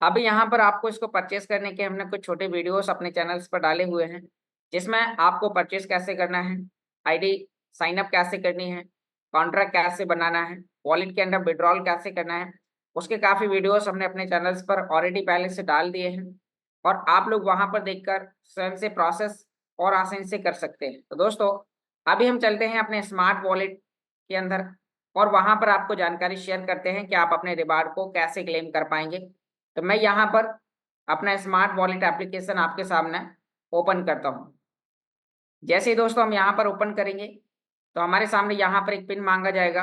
अभी यहाँ पर आपको इसको परचेस करने के हमने कुछ छोटे वीडियोस अपने चैनल्स पर डाले हुए हैं, जिसमें आपको परचेस कैसे करना है, आईडी साइन अप कैसे करनी है, कॉन्ट्रैक्ट कैसे बनाना है, वॉलेट के अंदर विड्रॉल कैसे करना है, उसके काफ़ी वीडियोस हमने अपने चैनल्स पर ऑलरेडी पहले से डाल दिए हैं और आप लोग वहाँ पर देखकर स्वयं से प्रोसेस और आसानी से कर सकते हैं। तो दोस्तों, अभी हम चलते हैं अपने स्मार्ट वॉलेट के अंदर और वहाँ पर आपको जानकारी शेयर करते हैं कि आप अपने रिवार्ड को कैसे क्लेम कर पाएंगे। तो मैं यहाँ पर अपना स्मार्ट वॉलेट एप्लीकेशन आपके सामने ओपन करता हूँ। जैसे ही दोस्तों हम यहाँ पर ओपन करेंगे तो हमारे सामने यहाँ पर एक पिन मांगा जाएगा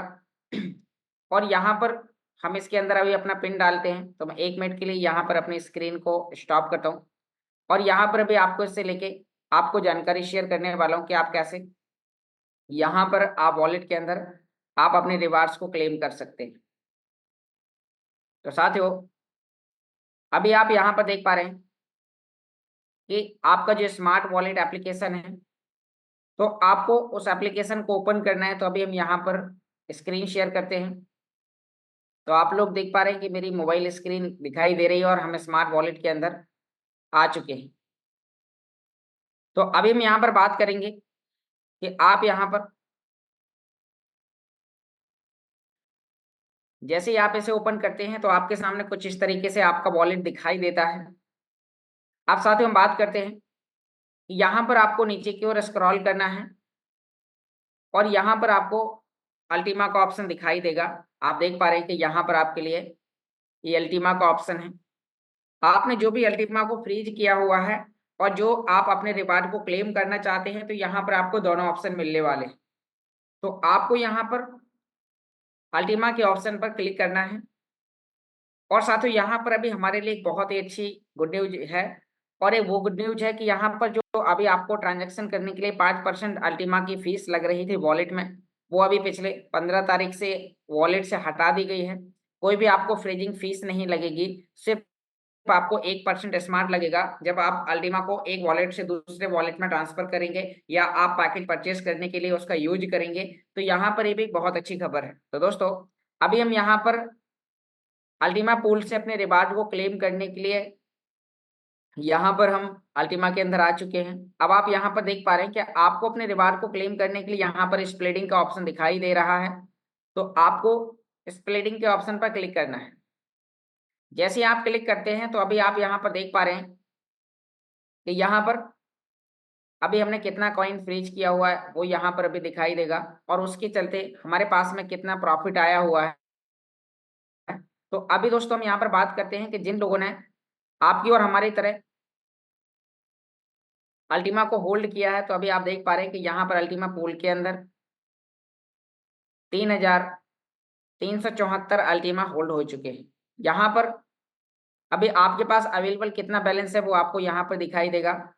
और यहाँ पर हम इसके अंदर अभी अपना पिन डालते हैं। तो मैं 1 मिनट के लिए यहाँ पर अपनी स्क्रीन को स्टॉप करता हूँ और यहाँ पर अभी आपको इससे लेके आपको जानकारी शेयर करने वाला हूँ कि आप कैसे यहाँ पर आप वॉलेट के अंदर आप अपने रिवार्ड्स को क्लेम कर सकते हैं। तो साथियों, अभी आप यहाँ पर देख पा रहे हैं कि आपका जो स्मार्ट वॉलेट एप्लीकेशन है, तो आपको उस एप्लीकेशन को ओपन करना है। तो अभी हम यहाँ पर स्क्रीन शेयर करते हैं। तो आप लोग देख पा रहे हैं कि मेरी मोबाइल स्क्रीन दिखाई दे रही है और हम स्मार्ट वॉलेट के अंदर आ चुके हैं। तो अभी हम यहाँ पर बात करेंगे कि आप यहाँ पर जैसे ही आप इसे ओपन करते हैं तो आपके सामने कुछ इस तरीके से आपका वॉलेट दिखाई देता है। अब साथ ही हम बात करते हैं कि यहाँ पर आपको नीचे की ओर स्क्रॉल करना है और यहाँ पर आपको अल्टीमा का ऑप्शन दिखाई देगा। आप देख पा रहे हैं कि यहाँ पर आपके लिए ये अल्टीमा का ऑप्शन है। आपने जो भी अल्टीमा को फ्रीज किया हुआ है और जो आप अपने रिवार्ड को क्लेम करना चाहते हैं, तो यहाँ पर आपको दोनों ऑप्शन मिलने वाले हैं। तो आपको यहाँ पर अल्टीमा के ऑप्शन पर क्लिक करना है और साथियों यहाँ पर अभी हमारे लिए एक बहुत ही अच्छी गुड न्यूज है और एक वो गुड न्यूज है कि यहाँ पर जो अभी आपको ट्रांजैक्शन करने के लिए 5% अल्टीमा की फीस लग रही थी वॉलेट में, वो अभी पिछले 15 तारीख से वॉलेट से हटा दी गई है। कोई भी आपको फ्रीजिंग फीस नहीं लगेगी, सिर्फ आपको 1% स्मार्ट लगेगा जब आप अल्टीमा को एक वॉलेट से दूसरे वॉलेट में ट्रांसफर करेंगे या आप पैकेट परचेस करने के लिए उसका यूज करेंगे। तो यहाँ पर ये भी एक बहुत अच्छी खबर है। तो दोस्तों, अभी हम यहाँ पर अल्टीमा पूल से अपने रिवार्ड को क्लेम करने के लिए यहाँ पर हम अल्टीमा के अंदर आ चुके हैं। अब आप यहाँ पर देख पा रहे हैं कि आपको अपने रिवार्ड को क्लेम करने के लिए यहाँ पर स्प्लिटिंग का ऑप्शन दिखाई दे रहा है। तो आपको स्प्लिटिंग के ऑप्शन पर क्लिक करना है। जैसे ही आप क्लिक करते हैं तो अभी आप यहाँ पर देख पा रहे हैं कि यहाँ पर अभी हमने कितना कॉइन फ्रीज किया हुआ है वो यहाँ पर अभी दिखाई देगा और उसके चलते हमारे पास में कितना प्रॉफिट आया हुआ है। तो अभी दोस्तों हम यहाँ पर बात करते हैं कि जिन लोगों ने आपकी और हमारी तरह अल्टीमा को होल्ड किया है, तो अभी आप देख पा रहे हैं कि यहाँ पर अल्टीमा पूल के अंदर 3,374 अल्टीमा होल्ड हो चुके हैं। यहाँ पर अभी आपके पास अवेलेबल कितना बैलेंस है वो आपको यहाँ पर दिखाई देगा।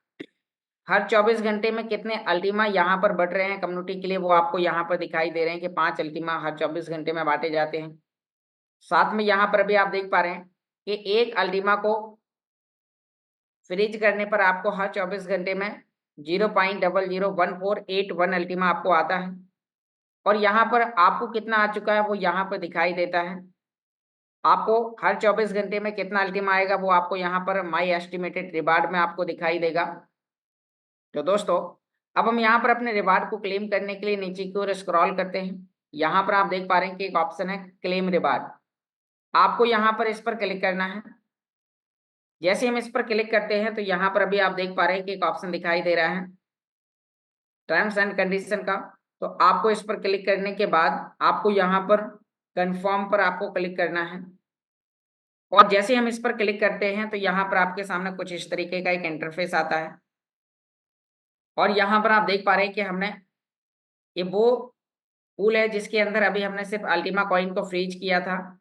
हर 24 घंटे में कितने अल्टीमा यहाँ पर बढ़ रहे हैं कम्युनिटी के लिए वो आपको यहाँ पर दिखाई दे रहे हैं कि 5 अल्टीमा हर 24 घंटे में बांटे जाते हैं। साथ में यहाँ पर अभी आप देख पा रहे हैं कि एक अल्टीमा को फ्रीज करने पर आपको हर 24 घंटे में 0.001481 अल्टीमा आपको आता है और यहाँ पर आपको कितना आ चुका है वो यहाँ पर दिखाई देता है। आपको हर 24 घंटे में कितना अल्टीमा आएगा वो आपको यहाँ पर माई एस्टिमेटेड रिवार्ड में आपको दिखाई देगा। तो दोस्तों, अब हम यहाँ पर अपने रिवार्ड को क्लेम करने के लिए नीचे की ओर स्क्रॉल करते हैं। यहाँ पर आप देख पा रहे हैं कि एक ऑप्शन है क्लेम रिवार्ड। आपको यहाँ पर इस पर क्लिक करना है। जैसे हम इस पर क्लिक करते हैं तो यहाँ पर अभी आप देख पा रहे हैं कि एक ऑप्शन दिखाई दे रहा है टर्म्स एंड कंडीशन का। तो आपको इस पर क्लिक करने के बाद आपको यहाँ पर कंफर्म पर आपको क्लिक करना है और जैसे हम इस पर क्लिक करते हैं तो यहाँ पर आपके सामने कुछ इस तरीके का एक इंटरफेस आता है और यहाँ पर आप देख पा रहे हैं कि हमने ये वो पूल है जिसके अंदर अभी हमने सिर्फ अल्टीमा कॉइन को फ्रीज किया था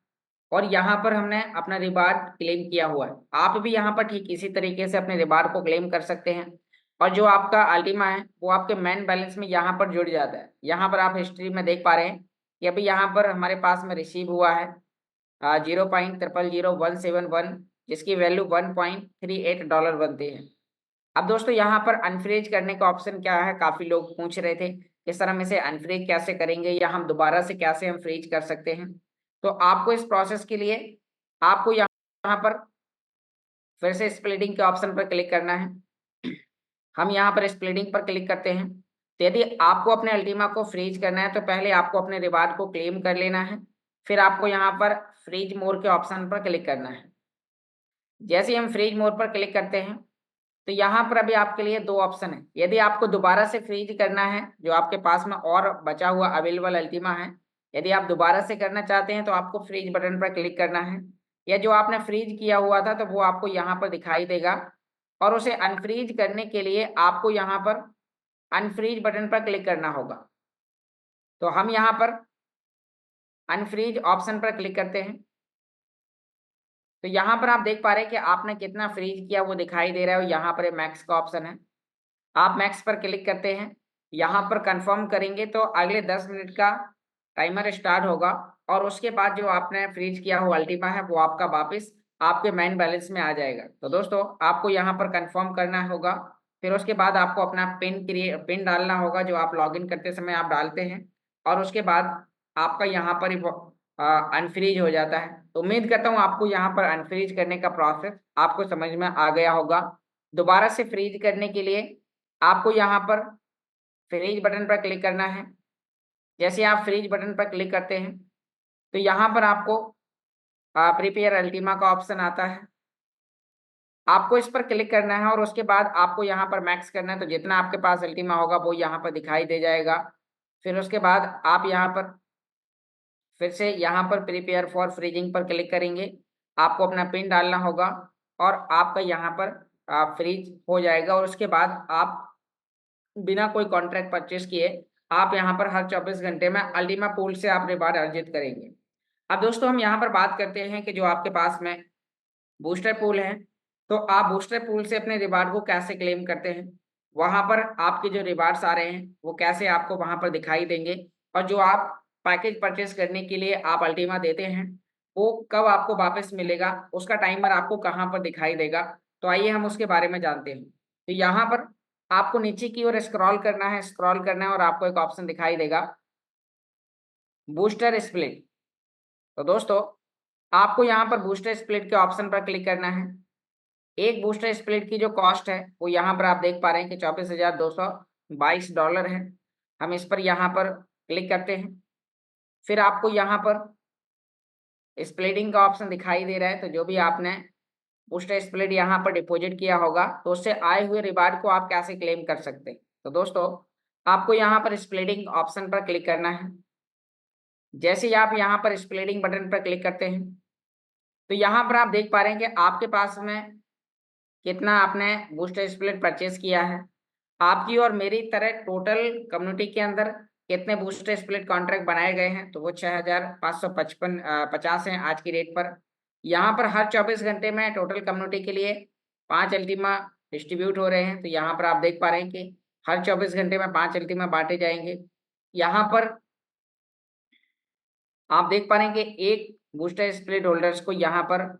और यहाँ पर हमने अपना रिवार्ड क्लेम किया हुआ है। आप भी यहाँ पर ठीक इसी तरीके से अपने रिवार्ड को क्लेम कर सकते हैं और जो आपका अल्टीमा है वो आपके मेन बैलेंस में यहाँ पर जुड़ जाता है। यहाँ पर आप हिस्ट्री में देख पा रहे हैं कि अभी यहाँ पर हमारे पास में रिसीव हुआ है 0.000171 जिसकी वैल्यू $1.38 बनती है। अब दोस्तों यहाँ पर अनफ्रीज करने का ऑप्शन क्या है, काफ़ी लोग पूछ रहे थे कि सर हम इसे अनफ्रीज कैसे करेंगे या हम दोबारा से कैसे हम फ्रीज कर सकते हैं। तो आपको इस प्रोसेस के लिए आपको यहाँ पर फिर से स्प्लिटिंग के ऑप्शन पर क्लिक करना है। हम यहाँ पर स्प्लिटिंग पर क्लिक करते हैं। तो यदि आपको अपने अल्टीमा को फ्रीज करना है तो पहले आपको अपने रिवार्ड को क्लेम कर लेना है, फिर आपको यहाँ पर फ्रीज मोर के ऑप्शन पर क्लिक करना है। जैसे ही हम फ्रीज मोर पर क्लिक करते हैं तो यहाँ पर अभी आपके लिए दो ऑप्शन है। यदि आपको दोबारा से फ्रीज करना है, जो आपके पास में और बचा हुआ अवेलेबल अल्टीमा है, यदि आप दोबारा से करना चाहते हैं तो आपको फ्रीज बटन पर क्लिक करना है, या जो आपने फ्रीज किया हुआ था तो वो आपको यहाँ पर दिखाई देगा। और उसे अनफ्रीज करने के लिए आपको यहाँ पर अनफ्रीज बटन पर क्लिक करना होगा। तो हम यहाँ पर अनफ्रीज ऑप्शन पर क्लिक करते हैं। तो यहाँ पर आप देख पा रहे हैं कि आपने कितना फ्रीज किया वो दिखाई दे रहा है, और यहाँ पर मैक्स का ऑप्शन है। आप मैक्स पर क्लिक करते हैं, यहाँ पर कंफर्म करेंगे तो अगले 10 मिनट का टाइमर स्टार्ट होगा, और उसके बाद जो आपने फ्रीज किया हुआ अल्टीमा है वो आपका वापस आपके मेन बैलेंस में आ जाएगा। तो दोस्तों आपको यहाँ पर कंफर्म करना होगा, फिर उसके बाद आपको अपना पिन डालना होगा जो आप लॉगिन करते समय आप डालते हैं, और उसके बाद आपका यहाँ पर अनफ्रीज हो जाता है। तो उम्मीद करता हूँ आपको यहाँ पर अनफ्रीज करने का प्रोसेस आपको समझ में आ गया होगा। दोबारा से फ्रीज करने के लिए आपको यहाँ पर फ्रीज बटन पर क्लिक करना है। जैसे आप फ्रीज बटन पर क्लिक करते हैं तो यहाँ पर आपको प्रीपेयर अल्टीमा का ऑप्शन आता है। आपको इस पर क्लिक करना है और उसके बाद आपको यहाँ पर मैक्स करना है, तो जितना आपके पास अल्टीमा होगा वो यहाँ पर दिखाई दे जाएगा। फिर उसके बाद आप यहाँ पर फिर से यहाँ पर प्रीपेयर फॉर फ्रीजिंग पर क्लिक करेंगे। आपको अपना पिन डालना होगा और आपका यहाँ पर फ्रीज हो जाएगा, और उसके बाद आप बिना कोई कॉन्ट्रैक्ट परचेस किए आप यहाँ पर हर 24 घंटे में अल्टीमा पूल से आप रिवार्ड अर्जित करेंगे। अब दोस्तों हम यहाँ पर बात करते हैं कि जो आपके पास में बूस्टर पूल है, तो आप बूस्टर पूल से अपने रिवार्ड को कैसे क्लेम करते हैं, वहाँ पर आपके जो रिवार्ड्स आ रहे हैं वो कैसे आपको वहाँ पर दिखाई देंगे, और जो आप पैकेज परचेस करने के लिए आप अल्टीमा देते हैं वो कब आपको वापस मिलेगा, उसका टाइमर आपको कहाँ पर दिखाई देगा। तो आइए हम उसके बारे में जानते हैं। तो यहाँ पर आपको नीचे की ओर स्क्रॉल करना है, और आपको एक ऑप्शन दिखाई देगा बूस्टर स्प्लिट। तो दोस्तों आपको यहाँ पर बूस्टर स्प्लिट के ऑप्शन पर क्लिक करना है। एक बूस्टर स्प्लिट की जो कॉस्ट है वो यहाँ पर आप देख पा रहे हैं कि $24,222 है। हम इस पर यहाँ पर क्लिक करते हैं। फिर आपको यहाँ पर स्प्लिटिंग का ऑप्शन दिखाई दे रहा है, तो जो भी आपने बूस्टर स्प्लिट यहाँ पर डिपॉजिट किया होगा तो उससे आए हुए रिवार्ड को आप कैसे क्लेम कर सकते हैं। तो दोस्तों आपको यहाँ पर स्प्लिटिंग ऑप्शन पर क्लिक करना है। जैसे ही आप यहाँ पर स्प्लिटिंग बटन पर क्लिक करते हैं तो यहाँ पर आप देख पा रहे हैं कि आपके पास में कितना आपने बूस्टर स्प्लिट परचेस किया है। आपकी और मेरी तरह टोटल कम्युनिटी के अंदर कितने बूस्टर स्प्लिट कॉन्ट्रैक्ट बनाए गए हैं, तो वो 6,550 हैं आज की डेट पर। यहाँ पर हर 24 घंटे में टोटल कम्युनिटी के लिए 5 अल्टीमा डिस्ट्रीब्यूट हो रहे हैं। तो यहाँ पर आप देख पा रहे हैं कि हर 24 घंटे में 5 अल्टीमा बांटे जाएंगे। यहाँ पर आप देख पा रहे हैं कि एक बूस्टर स्प्लिट होल्डर्स को यहाँ पर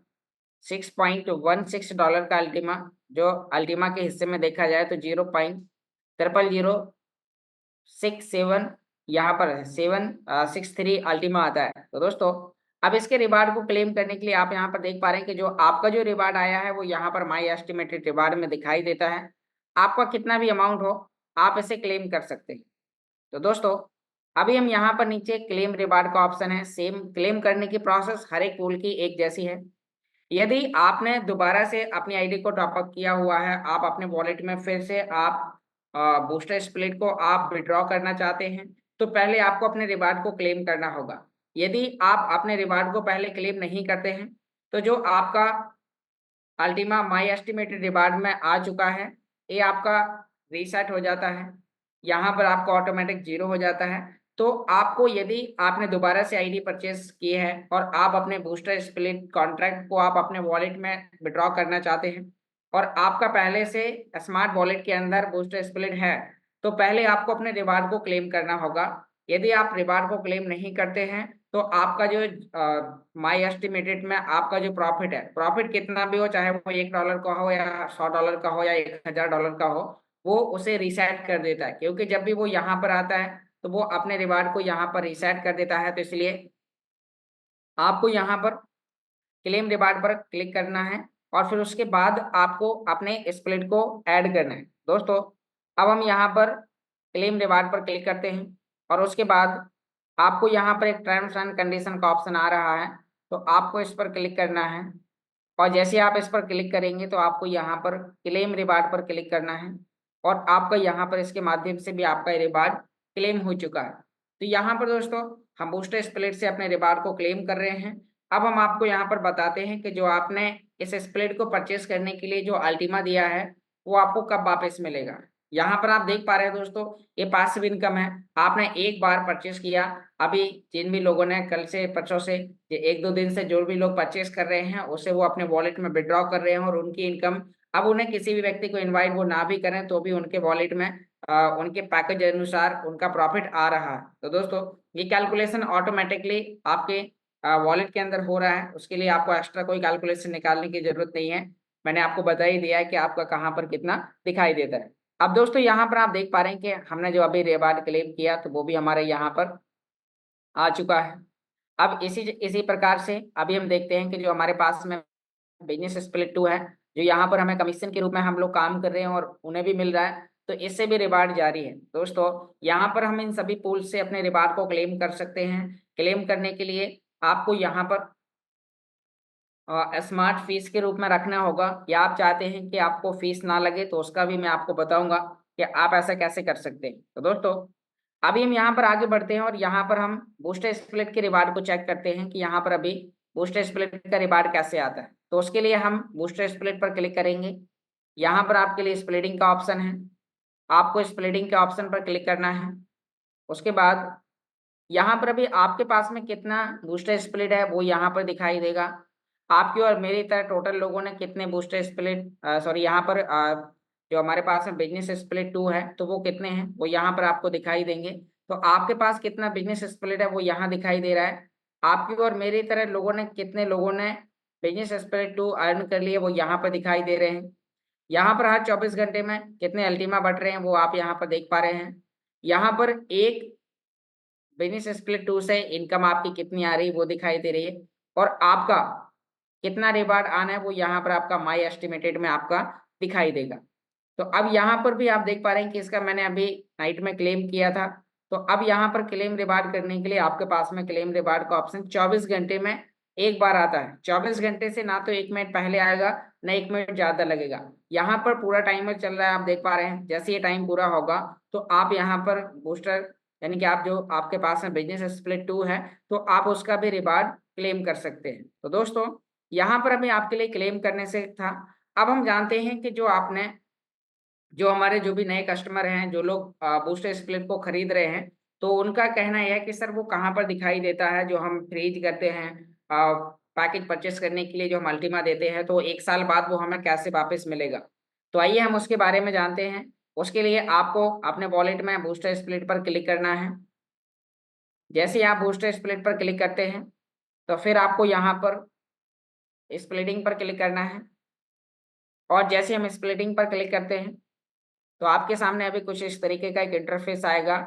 $6.16 का अल्टीमा, जो अल्टीमा के हिस्से में देखा जाए तो 0.0067 यहाँ पर 763 अल्टीमा आता है। तो दोस्तों अब इसके रिवार्ड को क्लेम करने के लिए आप यहाँ पर देख पा रहे हैं कि जो आपका जो रिवार्ड आया है वो यहाँ पर माई एस्टिमेटेड रिवार्ड में दिखाई देता है। आपका कितना भी अमाउंट हो आप इसे क्लेम कर सकते हैं। तो दोस्तों अभी हम यहाँ पर नीचे क्लेम रिवार्ड का ऑप्शन है। सेम क्लेम करने की प्रोसेस हर एक पूल की एक जैसी है। यदि आपने दोबारा से अपनी आईडी को टॉपअप किया हुआ है, आप अपने वॉलेट में फिर से आप बूस्टर स्प्लिट को आप विड्रॉ करना चाहते हैं, तो पहले आपको अपने रिवार्ड को क्लेम करना होगा। यदि आप अपने रिवार्ड को पहले क्लेम नहीं करते हैं तो जो आपका अल्टीमा माई एस्टिमेटेड रिवार्ड में आ चुका है ये आपका रीसेट हो जाता है, यहाँ पर आपका ऑटोमेटिक 0 हो जाता है। तो आपको यदि आपने दोबारा से आईडी परचेस की है और आप अपने बूस्टर स्प्लिट कॉन्ट्रैक्ट को आप अपने वॉलेट में विड्रॉ करना चाहते हैं और आपका पहले से स्मार्ट वॉलेट के अंदर बूस्टर स्प्लिट है, तो पहले आपको अपने रिवार्ड को क्लेम करना होगा। यदि आप रिवार्ड को क्लेम नहीं करते हैं तो आपका जो माई एस्टिमेटेड में आपका जो प्रॉफिट है, प्रॉफिट कितना भी हो, चाहे वो $1 का हो या $100 का हो या $1000 का हो, वो उसे रीसेट कर देता है। क्योंकि जब भी वो यहाँ पर आता है तो वो अपने रिवार्ड को यहाँ पर रीसेट कर देता है। तो इसलिए आपको यहाँ पर क्लेम रिवार्ड पर क्लिक करना है। और फिर उसके बाद आपको अपने स्प्लिट को ऐड करना है। दोस्तों अब हम यहाँ पर क्लेम रिवार्ड पर क्लिक करते हैं और उसके बाद आपको यहाँ पर एक टर्म्स एंड कंडीशन का ऑप्शन आ रहा है, तो आपको इस पर क्लिक करना है और जैसे आप इस पर क्लिक करेंगे तो आपको यहाँ पर क्लेम रिवार्ड पर क्लिक करना है और आपका यहाँ पर इसके माध्यम से भी आपका रिवार्ड क्लेम हो चुका है। तो यहाँ पर दोस्तों हम बूस्टर स्प्लिट से अपने रिवार्ड को क्लेम कर रहे हैं। अब हम आपको यहाँ पर बताते हैं कि जो आपने इस स्प्लिट को परचेस करने के लिए जो अल्टीमा दिया है वो आपको कब वापस मिलेगा। यहाँ पर आप देख पा रहे हैं दोस्तों, ये पासिव इनकम है। आपने एक बार परचेस किया, अभी जिन भी लोगों ने कल से परसों से एक दो दिन से जो भी लोग परचेस कर रहे हैं उसे वो अपने वॉलेट में विड्रॉ कर रहे हैं और उनकी इनकम, अब उन्हें किसी भी व्यक्ति को इनवाइट वो ना भी करें तो भी उनके वॉलेट में उनके पैकेज अनुसार उनका प्रॉफिट आ रहा है। तो दोस्तों ये कैलकुलेशन ऑटोमेटिकली आपके वॉलेट के अंदर हो रहा है, उसके लिए आपको एक्स्ट्रा कोई कैलकुलेशन निकालने की जरूरत नहीं है। मैंने आपको बता ही दिया है कि आपका कहाँ पर कितना दिखाई देता है। अब दोस्तों यहाँ पर आप देख पा रहे हैं कि हमने जो अभी रिवार्ड क्लेम किया तो वो भी हमारे यहाँ पर आ चुका है। अब इसी प्रकार से अभी हम देखते हैं कि जो हमारे पास में बिजनेस स्प्लिट 2 है, जो यहाँ पर हमें कमीशन के रूप में हम लोग काम कर रहे हैं और उन्हें भी मिल रहा है, तो इससे भी रिवार्ड जारी है। दोस्तों यहाँ पर हम इन सभी पूल से अपने रिवार्ड को क्लेम कर सकते हैं। क्लेम करने के लिए आपको यहाँ पर स्मार्ट फीस के रूप में रखना होगा, या आप चाहते हैं कि आपको फीस ना लगे तो उसका भी मैं आपको बताऊंगा कि आप ऐसा कैसे कर सकते हैं। तो दोस्तों अभी हम यहाँ पर आगे बढ़ते हैं और यहाँ पर हम बूस्टर स्प्लिट के रिवार्ड को चेक करते हैं कि यहाँ पर अभी बूस्टर स्प्लिट का रिवार्ड कैसे आता है। तो उसके लिए हम बूस्टर स्प्लिट पर क्लिक करेंगे। यहाँ पर आपके लिए स्प्लिटिंग का ऑप्शन है, आपको स्प्लिटिंग के ऑप्शन पर क्लिक करना है। उसके बाद यहाँ पर अभी आपके पास में कितना बूस्टर स्प्लिट है वो यहाँ पर दिखाई देगा। आपकी और मेरी तरह टोटल लोगों ने कितने बूस्टर स्प्लिट सॉरी यहाँ पर जो हमारे पास में बिजनेस स्प्लिट 2 है तो वो कितने हैं वो यहाँ पर आपको दिखाई देंगे। तो आपके पास कितना बिजनेस स्प्लिट है वो यहाँ दिखाई दे रहा है। आपकी और मेरी तरह लोगों ने कितने लोगों ने बिजनेस स्प्लिट 2 अर्न कर लिए वो यहाँ पर दिखाई दे रहे हैं। यहाँ पर हर 24 घंटे में कितने अल्टीमा बढ़ रहे हैं वो आप यहाँ पर देख पा रहे हैं। यहाँ पर एक बिजनेस स्प्लिट 2 से इनकम आपकी कितनी आ रही है वो दिखाई दे रही है और आपका कितना रिवार्ड आना है वो यहाँ पर आपका माई एस्टिमेटेड में आपका दिखाई देगा। तो अब यहाँ पर भी आप देख पा रहे हैं कि इसका मैंने अभी नाइट में क्लेम किया था। तो अब यहाँ पर क्लेम रिवार्ड करने के लिए आपके पास में क्लेम रिवार्ड का ऑप्शन 24 घंटे में एक बार आता है। 24 घंटे से ना तो 1 मिनट पहले आएगा ना 1 मिनट ज्यादा लगेगा। यहाँ पर पूरा टाइमर चल रहा है, आप देख पा रहे हैं। जैसे ये टाइम पूरा होगा तो आप यहाँ पर बूस्टर यानी कि आप जो आपके पास में बिजनेस स्प्लिट 2 है तो आप उसका भी रिवार्ड क्लेम कर सकते हैं। तो दोस्तों यहाँ पर अभी आपके लिए क्लेम करने से था। अब हम जानते हैं कि जो आपने जो हमारे जो भी नए कस्टमर हैं, जो लोग बूस्टर स्प्लिट को खरीद रहे हैं, तो उनका कहना यह है कि सर वो कहाँ पर दिखाई देता है जो हम फ्रीज करते हैं पैकेज परचेस करने के लिए जो हम अल्टीमा देते हैं तो 1 साल बाद वो हमें कैसे वापस मिलेगा। तो आइए हम उसके बारे में जानते हैं। उसके लिए आपको अपने वॉलेट में बूस्टर स्प्लिट पर क्लिक करना है। जैसे ही आप बूस्टर स्प्लिट पर क्लिक करते हैं तो फिर आपको यहाँ पर स्प्लिटिंग पर क्लिक करना है और जैसे हम स्प्लिटिंग पर क्लिक करते हैं तो आपके सामने अभी कुछ इस तरीके का एक इंटरफेस आएगा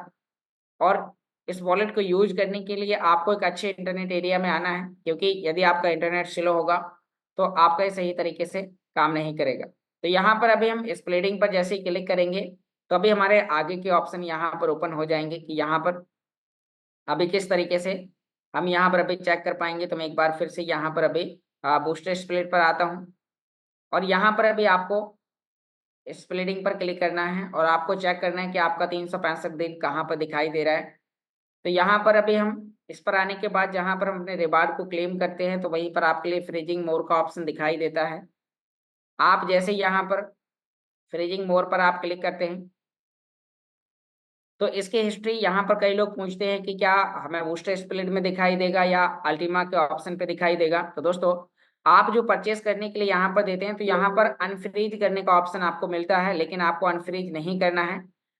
और इस वॉलेट को यूज करने के लिए आपको एक अच्छे इंटरनेट एरिया में आना है, क्योंकि यदि आपका इंटरनेट स्लो होगा तो आपका ये सही तरीके से काम नहीं करेगा। तो यहाँ पर अभी हम स्प्लिटिंग पर जैसे ही क्लिक करेंगे तो अभी हमारे आगे के ऑप्शन यहाँ पर ओपन हो जाएंगे कि यहाँ पर अभी किस तरीके से हम यहाँ पर अभी चेक कर पाएंगे। तो मैं एक बार फिर से यहाँ पर अभी बूस्टर स्प्लिट पर आता हूँ और यहाँ पर अभी आपको स्प्लिटिंग पर क्लिक करना है और आपको चेक करना है कि आपका 365 दिन कहाँ पर दिखाई दे रहा है। तो यहाँ पर अभी हम इस पर आने के बाद जहाँ पर हम अपने रिवार्ड को क्लेम करते हैं तो वहीं पर आपके लिए फ्रीजिंग मोर का ऑप्शन दिखाई देता है। आप जैसे यहाँ पर फ्रीजिंग मोर पर आप क्लिक करते हैं तो इसकी हिस्ट्री यहाँ पर कई लोग पूछते हैं कि क्या हमें बूस्टर स्प्लिट में दिखाई देगा या अल्टीमा के ऑप्शन पे दिखाई देगा। तो दोस्तों आप जो परचेस करने के लिए यहाँ पर देते हैं तो यहाँ पर अनफ्रीज करने का ऑप्शन आपको मिलता है, लेकिन आपको अनफ्रीज नहीं करना है।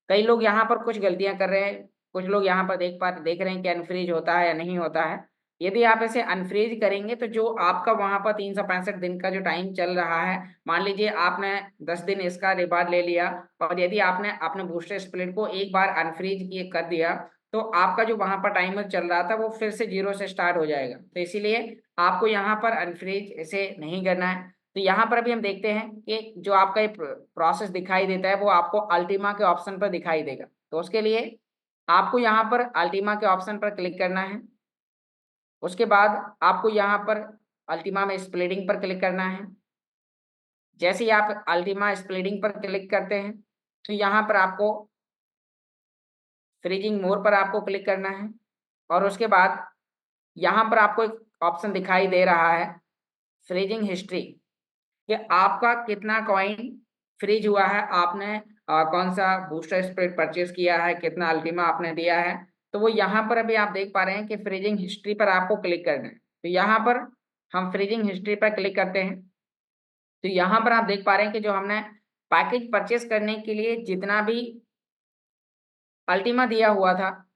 कई लोग यहाँ पर कुछ गलतियां कर रहे हैं, कुछ लोग यहाँ पर देख रहे हैं कि अनफ्रीज होता है या नहीं होता है। यदि आप इसे अनफ्रीज करेंगे तो जो आपका वहां पर 365 दिन का जो टाइम चल रहा है, मान लीजिए आपने 10 दिन इसका रिवार्ड ले लिया और यदि आपने अपने बूस्टर स्प्लिट को एक बार अनफ्रीज किए कर दिया तो आपका जो वहां पर टाइमर चल रहा था वो फिर से 0 से स्टार्ट हो जाएगा। तो इसीलिए आपको यहाँ पर अनफ्रीज इसे नहीं करना है। तो यहाँ पर अभी हम देखते हैं कि जो आपका ये प्रोसेस दिखाई देता है वो आपको अल्टीमा के ऑप्शन पर दिखाई देगा। तो उसके लिए आपको यहाँ पर अल्टीमा के ऑप्शन पर क्लिक करना है। उसके बाद आपको यहाँ पर अल्टीमा में स्प्लिटिंग पर क्लिक करना है। जैसे ही आप अल्टीमा स्प्लिटिंग पर क्लिक करते हैं तो यहाँ पर आपको फ्रीजिंग मोड पर आपको क्लिक करना है और उसके बाद यहाँ पर आपको एक ऑप्शन दिखाई दे रहा है फ्रीजिंग हिस्ट्री, कि आपका कितना कॉइन फ्रीज हुआ है, आपने कौन सा बूस्टर स्प्लिट परचेज किया है, कितना अल्टीमा आपने दिया है। तो वो यहाँ पर अभी आप देख पा रहे हैं कि फ्रीजिंग हिस्ट्री पर आपको क्लिक करना है। तो यहाँ पर हम फ्रीजिंग हिस्ट्री पर क्लिक करते हैं। तो यहाँ पर आप देख पा रहे हैं कि जो हमने पैकेज परचेज करने के लिए जितना भी अल्टीमा दिया हुआ था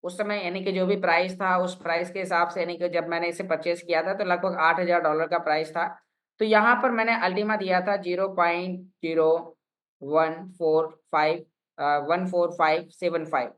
उस समय, यानी कि जो भी प्राइस था उस प्राइस के हिसाब से, यानी कि जब मैंने इसे परचेज किया था तो लगभग $8,000 का प्राइस था। तो यहाँ पर मैंने अल्टीमा दिया था 0.0145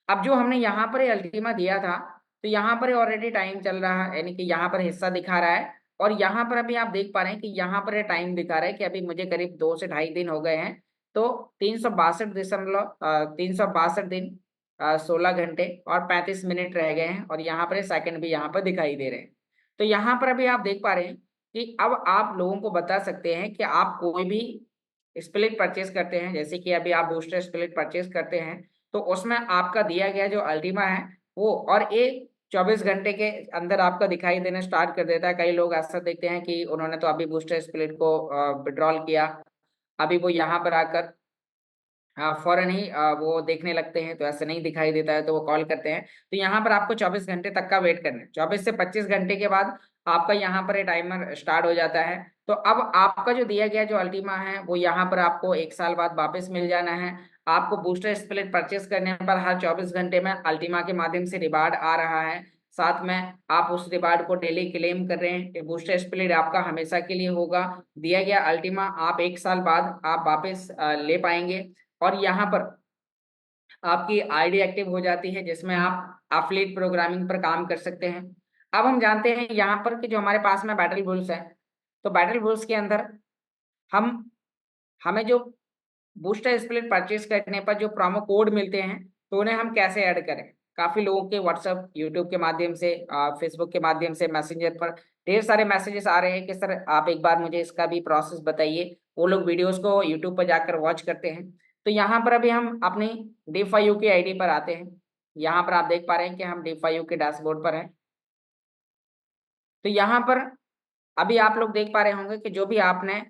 अब जो हमने यहाँ पर अल्टीमा दिया था तो यहाँ पर ऑलरेडी टाइम चल रहा है, यानी कि यहाँ पर हिस्सा दिखा रहा है। और यहाँ पर अभी आप देख पा रहे हैं कि यहाँ पर टाइम दिखा रहा है कि अभी मुझे करीब 2 से ढाई दिन हो गए हैं। तो 362 दिन 16 घंटे और 35 मिनट रह गए हैं और यहाँ पर सेकंड भी यहाँ पर दिखाई दे रहे हैं। तो यहाँ पर अभी आप देख पा रहे हैं कि अब आप लोगों को बता सकते हैं कि आप कोई भी स्प्लिट परचेज करते हैं, जैसे कि अभी आप बूस्टर स्प्लिट परचेज करते हैं तो उसमें आपका दिया गया जो अल्टीमा है वो और एक 24 घंटे के अंदर आपका दिखाई देना स्टार्ट कर देता है। कई लोग ऐसा देखते हैं कि उन्होंने तो अभी बूस्टर स्प्लिट को विड्रॉल किया, अभी वो यहाँ पर आकर फ़ौरन ही वो देखने लगते हैं, तो ऐसे नहीं दिखाई देता है तो वो कॉल करते हैं। तो यहाँ पर आपको 24 घंटे तक का वेट करना है। 24 से 25 घंटे के बाद आपका यहाँ पर ये टाइमर स्टार्ट हो जाता है। तो अब आपका जो दिया गया जो अल्टीमा है वो यहाँ पर आपको 1 साल बाद वापस मिल जाना है। आपको बूस्टर स्प्लिट परचेज़ करने पर हर 24 घंटे में अल्टीमा के माध्यम से रिवार्ड आ रहा है। साथ में आप उस रिवार्ड को डेली क्लेम कर रहे हैं कि बूस्टर स्प्लिट आपका हमेशा के लिए होगा। दिया गया अल्टीमा आप 1 साल बाद आप वापस ले पाएँगे। और यहाँ पर आपकी आईडी एक्टिव हो जाती है जिसमें आप एफिलिएट प्रोग्रामिंग पर काम कर सकते हैं। अब हम जानते हैं यहाँ पर कि जो हमारे पास में बैटल बुल्स है, तो बैटल बुल्स के अंदर हम हमें जो बूस्टर स्प्लिट परचेज करने पर जो प्रोमो कोड मिलते हैं तो उन्हें हम कैसे ऐड करें। काफ़ी लोगों के व्हाट्सएप, यूट्यूब के माध्यम से, फेसबुक के माध्यम से, मैसेंजर पर ढेर सारे मैसेजेस आ रहे हैं कि सर आप एक बार मुझे इसका भी प्रोसेस बताइए। वो लोग वीडियोस को यूट्यूब पर जाकर वॉच करते हैं। तो यहाँ पर अभी हम अपनी D5U की आईडी पर आते हैं। यहाँ पर आप देख पा रहे हैं कि हम D5U के डैशबोर्ड पर हैं। तो यहाँ पर अभी आप लोग देख पा रहे होंगे कि जो भी आपने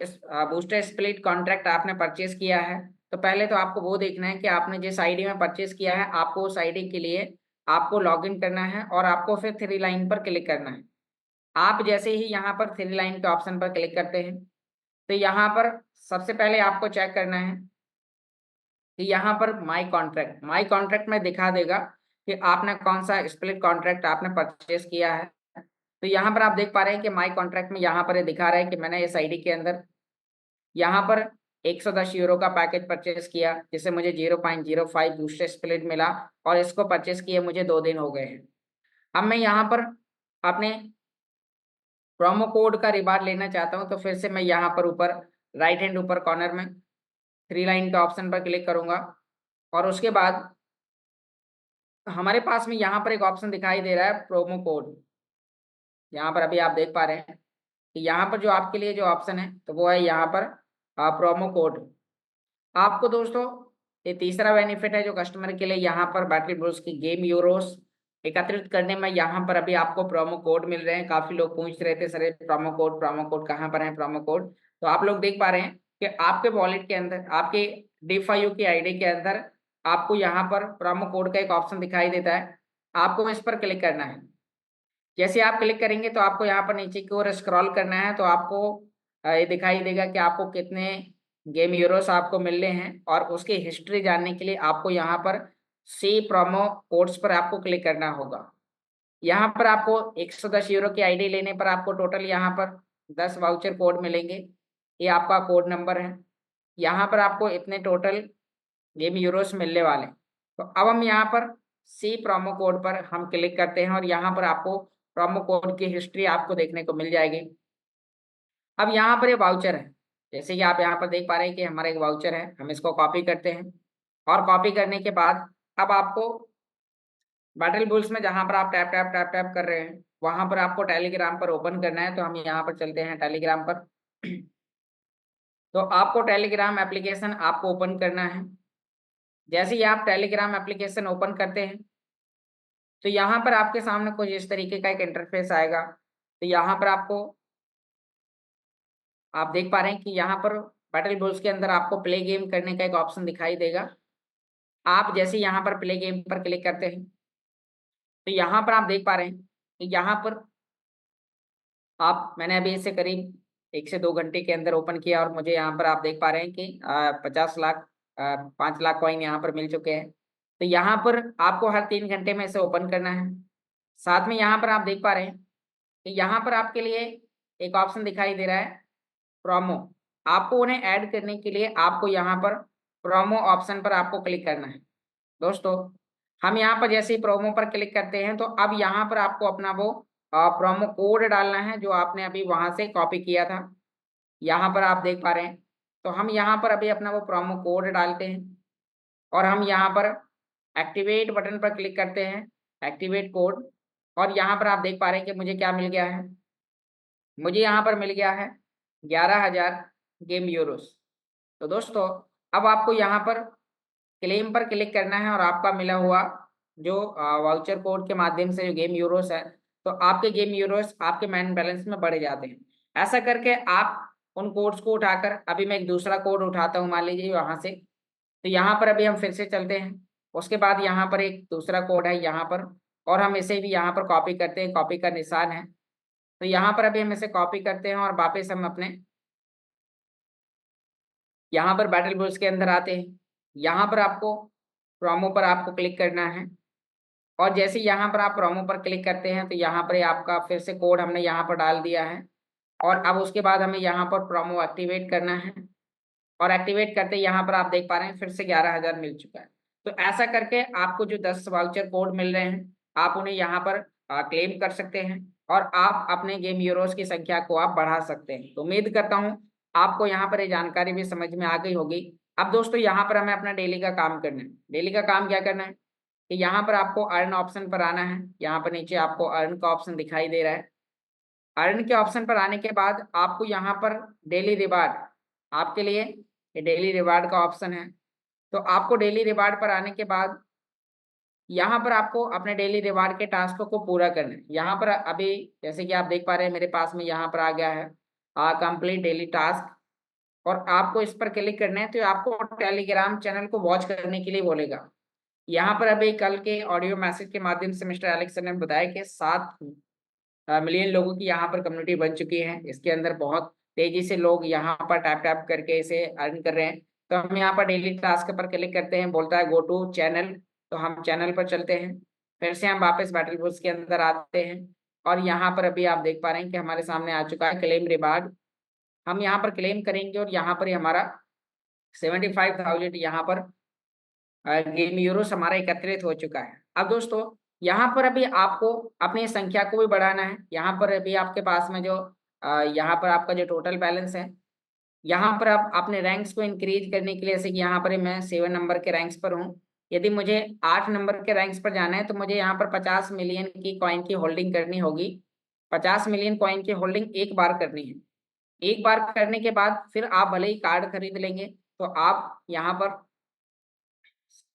इस बूस्टर स्प्लिट कॉन्ट्रैक्ट आपने परचेज किया है, तो पहले तो आपको वो देखना है कि आपने जिस आईडी में परचेज किया है आपको उस आईडी के लिए आपको लॉगिन करना है और आपको फिर थ्री लाइन पर क्लिक करना है। आप जैसे ही यहाँ पर थ्री लाइन के ऑप्शन पर क्लिक करते हैं तो यहाँ पर सबसे पहले आपको चेक करना है कि यहाँ पर माई कॉन्ट्रैक्ट में दिखा देगा कि आपने कौन सा स्प्लिट कॉन्ट्रैक्ट आपने परचेज किया है। तो यहाँ पर आप देख पा रहे हैं कि माई कॉन्ट्रैक्ट में यहाँ पर ये दिखा रहा है कि मैंने इस आईडी के अंदर यहाँ पर 110 यूरो का पैकेज परचेज किया जिससे मुझे 0.05 बूस्टर स्प्लिट मिला और इसको परचेज किए मुझे 2 दिन हो गए हैं। अब मैं यहाँ पर अपने प्रोमो कोड का रिवार्ड लेना चाहता हूँ, तो फिर से मैं यहाँ पर ऊपर राइट हैंड ऊपर कॉर्नर में थ्री लाइन के ऑप्शन पर क्लिक करूँगा और उसके बाद हमारे पास में यहाँ पर एक ऑप्शन दिखाई दे रहा है प्रोमो कोड। यहाँ पर अभी आप देख पा रहे हैं कि यहाँ पर जो आपके लिए जो ऑप्शन है तो वो है यहाँ पर प्रोमो कोड। आपको दोस्तों ये तीसरा बेनिफिट है जो कस्टमर के लिए यहाँ पर बैटल बुल्स की गेम यूरोस एकत्रित करने में यहाँ पर अभी आपको प्रोमो कोड मिल रहे हैं। काफ़ी लोग पूछ रहे थे सर ये प्रोमो कोड कहाँ पर है प्रोमो कोड। तो आप लोग देख पा रहे हैं कि आपके वॉलेट के अंदर आपके D5U की आईडी के अंदर आपको यहाँ पर प्रोमो कोड का एक ऑप्शन दिखाई देता है। आपको इस पर क्लिक करना है। जैसे आप क्लिक करेंगे तो आपको यहाँ पर नीचे की ओर स्क्रॉल करना है तो आपको ये दिखाई देगा कि आपको कितने गेम यूरोस आपको मिल रहे हैं और उसकी हिस्ट्री जानने के लिए आपको यहाँ पर सी प्रोमो कोड्स पर आपको क्लिक करना होगा। यहाँ पर आपको 110 यूरो की आईडी लेने पर आपको टोटल यहाँ पर 10 वाउचर कोड मिलेंगे। ये आपका कोड नंबर है। यहाँ पर आपको इतने टोटल गेम यूरोस मिलने वाले हैं। तो अब हम यहाँ पर सी प्रोमो कोड पर हम क्लिक करते हैं और यहाँ पर आपको प्रोमो कोड की हिस्ट्री आपको देखने को मिल जाएगी। अब यहाँ पर ये वाउचर है, जैसे कि आप यहाँ पर देख पा रहे हैं कि हमारा एक वाउचर है, हम इसको कॉपी करते हैं और कॉपी करने के बाद अब आपको बैटल बुल्स में जहाँ पर आप टैप टैप टैप टैप कर रहे हैं वहां पर आपको टेलीग्राम पर ओपन करना है। तो हम यहाँ पर चलते हैं टेलीग्राम पर। तो आपको टेलीग्राम एप्लीकेशन आपको ओपन करना है। जैसे ही आप टेलीग्राम एप्लीकेशन ओपन करते हैं तो यहाँ पर आपके सामने कुछ इस तरीके का एक इंटरफेस आएगा। तो यहाँ पर आपको आप देख पा रहे हैं कि यहाँ पर बैटल बुल्स के अंदर आपको प्ले गेम करने का एक ऑप्शन दिखाई देगा। आप जैसे यहाँ पर प्ले गेम पर क्लिक करते हैं तो यहाँ पर आप देख पा रहे हैं कि यहाँ पर मैंने अभी इसे करीब 1 से 2 घंटे के अंदर ओपन किया और मुझे यहाँ पर आप देख पा रहे हैं कि 50 लाख 5 लाख कॉइन यहाँ पर मिल चुके हैं। तो यहाँ पर आपको हर 3 घंटे में इसे ओपन करना है। साथ में यहाँ पर आप देख पा रहे हैं कि यहाँ पर आपके लिए एक ऑप्शन दिखाई दे रहा है प्रोमो। आपको उन्हें ऐड करने के लिए आपको यहाँ पर प्रोमो ऑप्शन पर आपको क्लिक करना है। दोस्तों हम यहाँ पर जैसे ही प्रोमो पर क्लिक करते हैं तो अब यहाँ पर आपको अपना वो प्रोमो कोड डालना है जो आपने अभी वहां से कॉपी किया था। यहाँ पर आप देख पा रहे हैं तो हम यहाँ पर अभी अपना वो प्रोमो कोड डालते हैं और हम यहाँ पर एक्टिवेट बटन पर क्लिक करते हैं, एक्टिवेट कोड। और यहाँ पर आप देख पा रहे हैं कि मुझे क्या मिल गया है, मुझे यहाँ पर मिल गया है 11,000 गेम यूरोस। तो दोस्तों अब आपको यहाँ पर क्लेम पर क्लिक करना है और आपका मिला हुआ जो वाउचर कोड के माध्यम से जो गेम यूरोस है तो आपके गेम यूरोस आपके मैन बैलेंस में बढ़ जाते हैं। ऐसा करके आप उन कोड्स को उठाकर अभी मैं एक दूसरा कोड उठाता हूँ, मान लीजिए वहां से। तो यहाँ पर अभी हम फिर से चलते हैं, उसके बाद यहाँ पर एक दूसरा कोड है यहाँ पर और हम इसे भी यहाँ पर कॉपी करते हैं, कॉपी का निशान है। तो यहाँ पर अभी हम इसे कॉपी करते हैं और वापस हम अपने यहाँ पर बैटल बुल्स के अंदर आते हैं। यहाँ पर आपको प्रोमो पर आपको क्लिक करना है और जैसे यहाँ पर आप प्रोमो पर क्लिक करते हैं तो यहाँ पर आपका फिर से कोड हमने यहाँ पर डाल दिया है और अब उसके बाद हमें यहाँ पर प्रोमो एक्टिवेट करना है और एक्टिवेट करते यहाँ पर आप देख पा रहे हैं फिर से 11,000 मिल चुका है। तो ऐसा करके आपको जो 10 वाउचर कोड मिल रहे हैं आप उन्हें यहाँ पर क्लेम कर सकते हैं और आप अपने गेम यूरोस की संख्या को आप बढ़ा सकते हैं। तो उम्मीद करता हूँ आपको यहाँ पर ये जानकारी भी समझ में आ गई होगी। अब दोस्तों यहाँ पर हमें अपना डेली का काम करना है। डेली का काम क्या करना है कि यहाँ पर आपको अर्न ऑप्शन पर आना है। यहाँ पर नीचे आपको अर्न का ऑप्शन दिखाई दे रहा है। अर्न के ऑप्शन पर आने के बाद आपको यहाँ पर डेली रिवार्ड, आपके लिए ये डेली रिवार्ड का ऑप्शन है। तो आपको डेली रिवार्ड पर आने के बाद यहाँ पर आपको अपने डेली रिवार्ड के टास्कों को पूरा करना है। यहाँ पर अभी जैसे कि आप देख पा रहे हैं मेरे पास में यहाँ पर आ गया है कंप्लीट डेली टास्क और आपको इस पर क्लिक करना है। तो आपको टेलीग्राम चैनल को वॉच करने के लिए बोलेगा। यहाँ पर अभी कल के ऑडियो मैसेज के माध्यम से मिस्टर एलेक्स ने बताया कि 7 मिलियन लोगों की यहाँ पर कम्युनिटी बन चुकी है। इसके अंदर बहुत तेजी से लोग यहाँ पर टैप टैप करके इसे अर्न कर रहे हैं। तो हम यहाँ पर डेली टास्क पर क्लिक करते हैं, बोलता है गो टू चैनल। तो हम चैनल पर चलते हैं, फिर से हम वापस बैटल बुल्स के अंदर आते हैं और यहाँ पर अभी आप देख पा रहे हैं कि हमारे सामने आ चुका है क्लेम रिवार्ड। हम यहाँ पर क्लेम करेंगे और यहाँ पर ही हमारा 75,000 यहाँ पर गेम यूरोस हमारा एकत्रित हो चुका है। अब दोस्तों यहाँ पर अभी आपको अपनी संख्या को भी बढ़ाना है। यहाँ पर अभी आपके पास में जो यहाँ पर आपका जो टोटल बैलेंस है, यहाँ पर आप अपने रैंक्स को इंक्रीज करने के लिए, जैसे कि यहाँ पर मैं 7 नंबर के रैंक्स पर हूँ, यदि मुझे 8 नंबर के रैंक्स पर जाना है तो मुझे यहाँ पर 50 मिलियन की कॉइन की होल्डिंग करनी होगी। 50 मिलियन कॉइन की होल्डिंग एक बार करनी है। एक बार करने के बाद फिर आप भले ही कार्ड खरीद लेंगे तो आप यहाँ पर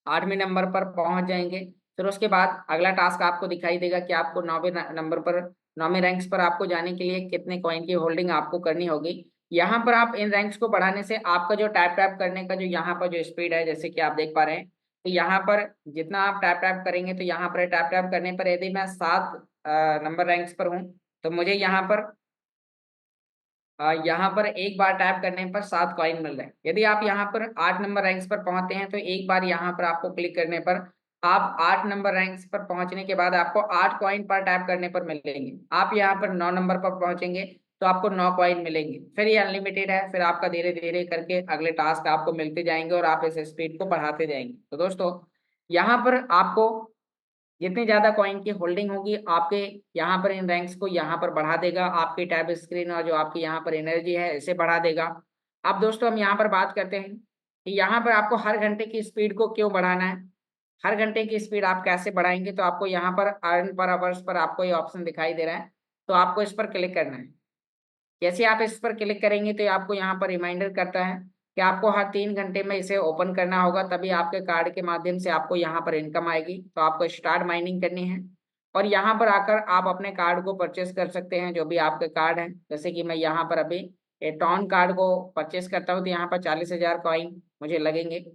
8वें नंबर पर पहुंच जाएंगे। फिर उसके बाद अगला टास्क आपको दिखाई देगा कि आपको 9वें नंबर पर, 9वें रैंक्स पर आपको जाने के लिए कितने कॉइन की होल्डिंग आपको करनी होगी। यहाँ पर आप इन रैंक्स को बढ़ाने से आपका जो टैप टैप करने का जो यहाँ पर जो स्पीड है, जैसे कि आप देख पा रहे हैं, तो यहाँ पर जितना आप टैप टैप करेंगे तो यहाँ पर टैप टैप करने पर यदि मैं 7 नंबर रैंक्स पर हूँ तो मुझे यहाँ पर एक बार टैप करने पर 7 कॉइन मिल रहे हैं। यदि आप यहाँ पर 8 नंबर रैंक्स पर पहुंचते हैं तो एक बार यहाँ पर आपको क्लिक करने पर आप 8 नंबर रैंक्स पर पहुंचने के बाद आपको 8 कॉइन पर टैप करने पर मिलेंगे। आप यहाँ पर 9 नंबर पर पहुंचेंगे तो आपको 9 कॉइन मिलेंगे। फिर ये अनलिमिटेड है, फिर आपका धीरे धीरे करके अगले टास्क आपको मिलते जाएंगे और आप इस स्पीड को बढ़ाते जाएंगे। तो दोस्तों यहाँ पर आपको जितनी ज्यादा कॉइन की होल्डिंग होगी आपके यहाँ पर इन रैंक्स को यहाँ पर बढ़ा देगा, आपकी टैब स्क्रीन और जो आपकी यहाँ पर एनर्जी है इसे बढ़ा देगा। अब दोस्तों हम यहाँ पर बात करते हैं कि यहाँ पर आपको हर घंटे की स्पीड को क्यों बढ़ाना है। हर घंटे की स्पीड आप कैसे बढ़ाएंगे, तो आपको यहाँ पर अर्न पर आवर्स पर आपको ये ऑप्शन दिखाई दे रहा है, तो आपको इस पर क्लिक करना है। जैसे आप इस पर क्लिक करेंगे तो आपको यहाँ पर रिमाइंडर करता है कि आपको हर 3 घंटे में इसे ओपन करना होगा, तभी आपके कार्ड के माध्यम से आपको यहाँ पर इनकम आएगी। तो आपको स्टार्ट माइनिंग करनी है और यहाँ पर आकर आप अपने कार्ड को परचेस कर सकते हैं, जो भी आपके कार्ड हैं। जैसे कि मैं यहाँ पर अभी टॉन कार्ड को परचेस करता हूँ तो यहाँ पर 40,000 कॉइन मुझे लगेंगे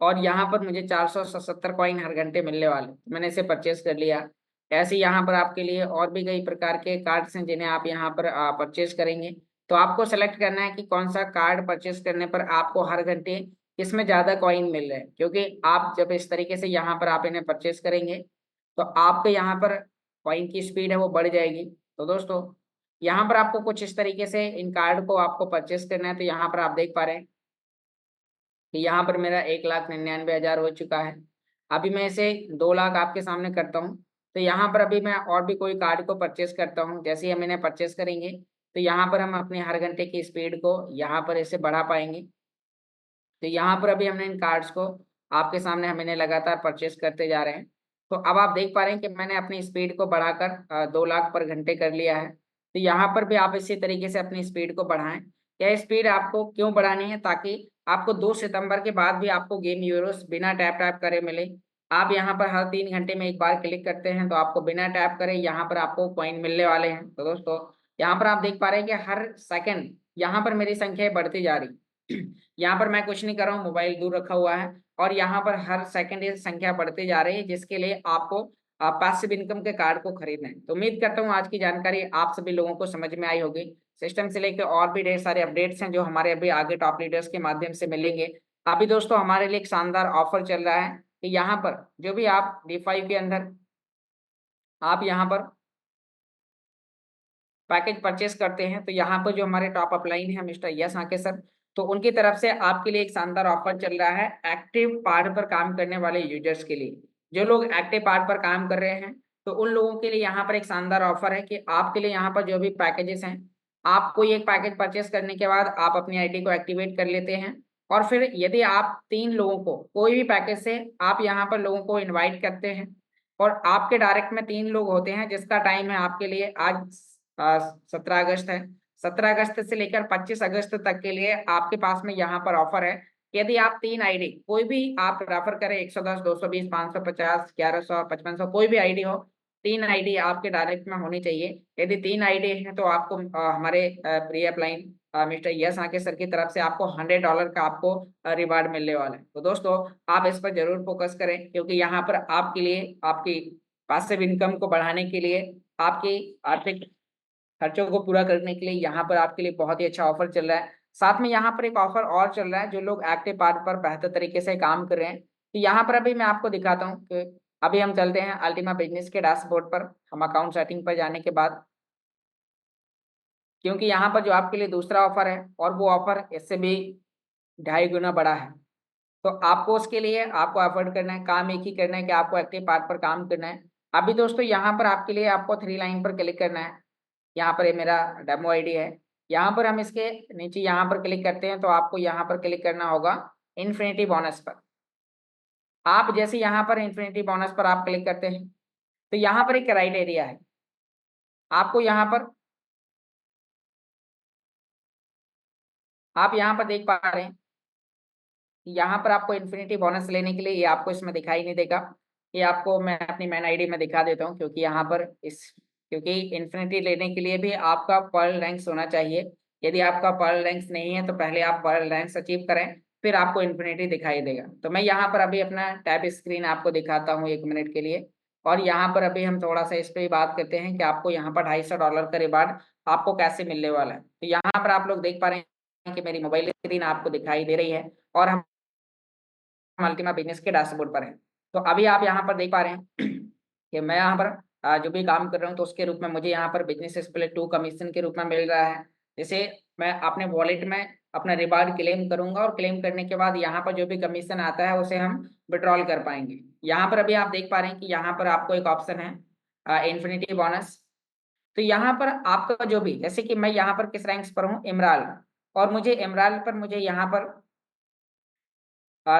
और यहाँ पर मुझे 477 कॉइन हर घंटे मिलने वाले, तो मैंने इसे परचेस कर लिया। ऐसे यहाँ पर आपके लिए और भी कई प्रकार के कार्ड्स हैं जिन्हें आप यहाँ पर परचेस करेंगे। तो आपको सेलेक्ट करना है कि कौन सा कार्ड परचेस करने पर आपको हर घंटे किसमें ज़्यादा कॉइन मिल रहे हैं, क्योंकि आप जब इस तरीके से यहाँ पर आप इन्हें परचेस करेंगे तो आपके यहाँ पर कॉइन की स्पीड है वो बढ़ जाएगी। तो दोस्तों यहाँ पर आपको कुछ इस तरीके से इन कार्ड को आपको परचेस करना है। तो यहाँ पर आप देख पा रहे हैं कि यहाँ पर मेरा 1,99,000 हो चुका है। अभी मैं इसे 2 लाख आपके सामने करता हूँ। तो यहाँ पर अभी मैं और भी कोई कार्ड को परचेस करता हूँ। जैसे ही हम इन्हें परचेस करेंगे तो यहाँ पर हम अपने हर घंटे की स्पीड को यहाँ पर इसे बढ़ा पाएंगे। तो यहाँ पर अभी हमने इन कार्ड्स को आपके सामने हम इन्हें लगातार परचेस करते जा रहे हैं। तो अब आप देख पा रहे हैं कि मैंने अपनी स्पीड को बढ़ाकर 2 लाख पर घंटे कर लिया है। तो यहाँ पर भी आप इसी तरीके से अपनी स्पीड को बढ़ाएं। यह स्पीड आपको क्यों बढ़ानी है, ताकि आपको 2 सितंबर के बाद भी आपको गेम यूरोस बिना टैप टैप करे मिले। आप यहाँ पर हर 3 घंटे में एक बार क्लिक करते हैं तो आपको बिना टैप करे यहाँ पर आपको कॉइन मिलने वाले हैं। तो दोस्तों यहाँ पर आप देख पा रहे हैं कि हर सेकंड यहाँ पर मेरी संख्या बढ़ती जा रही। यहाँ पर मैं कुछ नहीं कर रहा हूँ, मोबाइल दूर रखा हुआ है और यहाँ पर हर सेकंड ये संख्या बढ़ती जा रही है, जिसके लिए आपको पैसिव इनकम के कार्ड को खरीदना है। तो उम्मीद करता हूँ आज की जानकारी आप सभी लोगों को समझ में आई होगी। सिस्टम से लेकर और भी ढेर सारे अपडेट्स हैं जो हमारे अभी आगे टॉप लीडर्स के माध्यम से मिलेंगे। अभी दोस्तों हमारे लिए एक शानदार ऑफर चल रहा है कि यहाँ पर जो भी आप D5 के अंदर आप यहाँ पर पैकेज परचेस करते हैं, तो यहाँ पर जो हमारे टॉप अपलाइन है मिस्टर यस आके सर, तो उनकी तरफ से आपके लिए एक शानदार ऑफर चल रहा है एक्टिव पार्ट पर काम करने वाले यूजर्स के लिए। जो लोग एक्टिव पार्ट पर काम कर रहे हैं तो उन लोगों के लिए यहाँ पर एक शानदार ऑफर है कि आपके लिए यहाँ पर जो भी पैकेजेस हैं, आप कोई एक पैकेज परचेस करने के बाद आप अपनी आईडी को एक्टिवेट कर लेते हैं और फिर यदि आप 3 लोगों को कोई भी पैकेज से आप यहाँ पर लोगों को इन्वाइट करते हैं और आपके डायरेक्ट में 3 लोग होते हैं, जिसका टाइम है आपके लिए आज 17 अगस्त है। 17 अगस्त से लेकर 25 अगस्त तक के लिए आपके पास में यहाँ पर ऑफर है। यदि आप 3 आईडी कोई भी आप रेफर करें, 110, 220, 550, 1100, 5500, कोई भी आईडी हो, 3 आईडी आपके डायरेक्ट में होनी चाहिए। यदि 3 आईडी है तो आपको हमारे प्रिय अपलाइन मिस्टर यस आके सर की तरफ से आपको $100 का आपको रिवार्ड मिलने वाला है। तो दोस्तों आप इस पर जरूर फोकस करें, क्योंकि यहाँ पर आपके लिए आपकी पैसिव इनकम को बढ़ाने के लिए, आपकी आर्थिक खर्चों को पूरा करने के लिए यहाँ पर आपके लिए बहुत ही अच्छा ऑफर चल रहा है। साथ में यहाँ पर एक ऑफर और चल रहा है, जो लोग एक्टिव पार्ट पर बेहतर तरीके से काम कर रहे हैं, तो यहाँ पर अभी मैं आपको दिखाता हूँ कि अभी हम चलते हैं अल्टीमा बिजनेस के डैशबोर्ड पर, हम अकाउंट सेटिंग पर जाने के बाद, क्योंकि यहाँ पर जो आपके लिए दूसरा ऑफर है और वो ऑफर इससे भी 2.5 गुना बड़ा है। तो आपको उसके लिए आपको एफर्ट करना है, काम एक ही करना है कि आपको एक्टिव पार्ट पर काम करना है। अभी दोस्तों यहाँ पर आपके लिए आपको 3 लाइन पर क्लिक करना है। यहाँ पर ये मेरा डेमो आईडी है, यहाँ पर हम इसके नीचे यहाँ पर क्लिक करते हैं तो आपको यहाँ पर क्लिक करना होगा इन्फिनिटी बोनस पर। आप जैसे यहाँ पर इन्फिनिटी बोनस पर आप क्लिक करते हैं तो यहाँ पर एक क्राइटेरिया है, आपको यहाँ पर आप यहाँ पर देख पा रहे हैं, यहाँ पर आपको इन्फिनिटी बोनस लेने के लिए ये आपको इसमें दिखाई नहीं देगा। ये आपको मैं अपनी मैन आईडी में दिखा देता हूँ, क्योंकि यहाँ पर क्योंकि इन्फिनिटी लेने के लिए भी आपका पर्ल रैंक्स होना चाहिए। यदि आपका पर्ल रैंक्स नहीं है तो पहले आप पर्ल रैंक्स अचीव करें, फिर आपको इन्फिनिटी दिखाई देगा। तो मैं यहाँ पर अभी अपना टैब स्क्रीन आपको दिखाता हूँ 1 मिनट के लिए, और यहाँ पर अभी हम थोड़ा सा इस पर बात करते हैं कि आपको यहाँ पर $250 का रिवार्ड आपको कैसे मिलने वाला है। तो यहाँ पर आप लोग देख पा रहे हैं कि मेरी मोबाइल स्क्रीन आपको दिखाई दे रही है और हम अल्टीमा बिजनेस के डैशबोर्ड पर है। तो अभी आप यहाँ पर देख पा रहे हैं कि मैं यहाँ पर जो भी काम कर रहा हूँ तो उसके रूप में मुझे यहाँ पर बिजनेस स्प्लिट 2 कमीशन के रूप में मिल रहा है। जैसे मैं अपने वॉलेट में अपना रिवार्ड क्लेम करूंगा और क्लेम करने के बाद यहाँ पर जो भी कमीशन आता है उसे हम विड्रॉल कर पाएंगे। यहाँ पर अभी आप देख पा रहे हैं कि यहाँ पर आपको एक ऑप्शन है इन्फिनिटी बोनस। तो यहाँ पर आपका जो भी, जैसे कि मैं यहाँ पर किस रैंक्स पर हूँ, इमराल, और मुझे इमराल पर मुझे यहाँ पर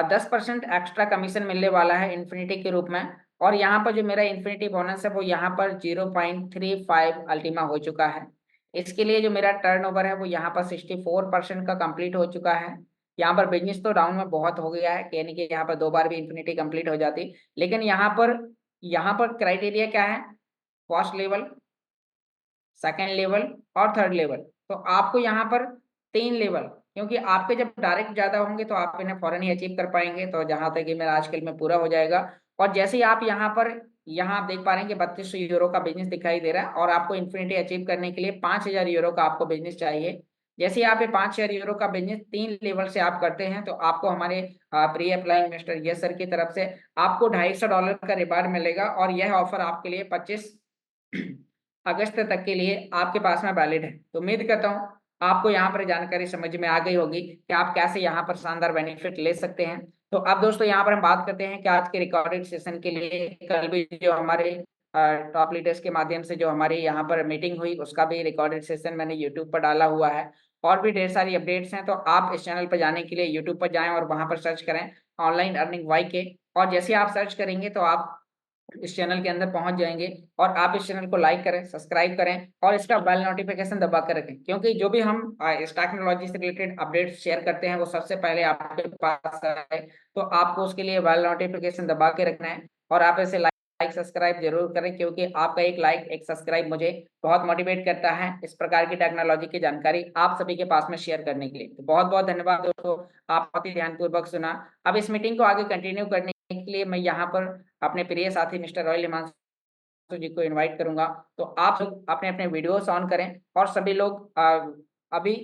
10% एक्स्ट्रा कमीशन मिलने वाला है इन्फिनिटी के रूप में। और यहाँ पर जो मेरा इन्फिनिटी बोनस है वो यहाँ पर 0.35 अल्टीमा हो चुका है। इसके लिए जो मेरा टर्नओवर है वो यहाँ पर 64% का कंप्लीट हो चुका है। यहाँ पर बिजनेस तो डाउन में बहुत हो गया है, यानी कि यहाँ पर 2 बार भी इन्फिनिटी कंप्लीट हो जाती, लेकिन यहाँ पर क्राइटेरिया क्या है, फर्स्ट लेवल, सेकेंड लेवल और थर्ड लेवल। तो आपको यहाँ पर 3 लेवल, क्योंकि आपके जब डायरेक्ट ज्यादा होंगे तो आप इन्हें फौरन ही अचीव कर पाएंगे। तो जहां तक कि मेरा आजकल में पूरा हो जाएगा। और जैसे ही आप यहाँ आप देख पा रहे हैं कि 3200 यूरो का बिजनेस दिखाई दे रहा है, और आपको इन्फिनिटी अचीव करने के लिए 5000 यूरो का आपको बिजनेस चाहिए। जैसे ही आप ये 5000 यूरो का बिजनेस 3 लेवल से आप करते हैं तो आपको हमारे pre applying mister yes sir की तरफ से आपको $250 का रिवार्ड मिलेगा। और यह ऑफर आपके लिए 25 अगस्त तक के लिए आपके पास में वैलिड है। तो उम्मीद करता हूँ आपको यहाँ पर जानकारी समझ में आ गई होगी कि आप कैसे यहाँ पर शानदार बेनिफिट ले सकते हैं। तो अब दोस्तों यहाँ पर हम बात करते हैं कि आज के रिकॉर्डेड सेशन के लिए कल भी जो हमारे टॉप लीडर्स के माध्यम से जो हमारी यहाँ पर मीटिंग हुई उसका भी रिकॉर्डेड सेशन मैंने यूट्यूब पर डाला हुआ है। और भी ढेर सारी अपडेट्स हैं, तो आप इस चैनल पर जाने के लिए यूट्यूब पर जाएं और वहां पर सर्च करें ऑनलाइन अर्निंग वाई के। और जैसे आप सर्च करेंगे तो आप इस चैनल के अंदर पहुंच जाएंगे। और आप इस चैनल को लाइक करें, सब्सक्राइब करें और इसका बेल नोटिफिकेशन दबा कर रखें, क्योंकि जो भी हम इस टेक्नोलॉजी से रिलेटेड अपडेट शेयर करते हैं वो सबसे पहले आपके पास आए। तो आपको उसके लिए बेल नोटिफिकेशन दबा के रखना है। और आप इसे लाइक सब्सक्राइब जरूर करें, क्योंकि आपका एक लाइक एक सब्सक्राइब मुझे बहुत मोटिवेट करता है इस प्रकार की टेक्नोलॉजी की जानकारी आप सभी के पास में शेयर करने के लिए। तो बहुत बहुत धन्यवाद दोस्तों, आप बहुत ही ध्यानपूर्वक सुना। अब इस मीटिंग को आगे कंटिन्यू करने के लिए मैं यहाँ पर अपने प्रिय साथी मिस्टर रॉयल हिमांशु जी को इनवाइट करूंगा। तो आप लोग अपने अपने वीडियोस ऑन करें और सभी लोग अभी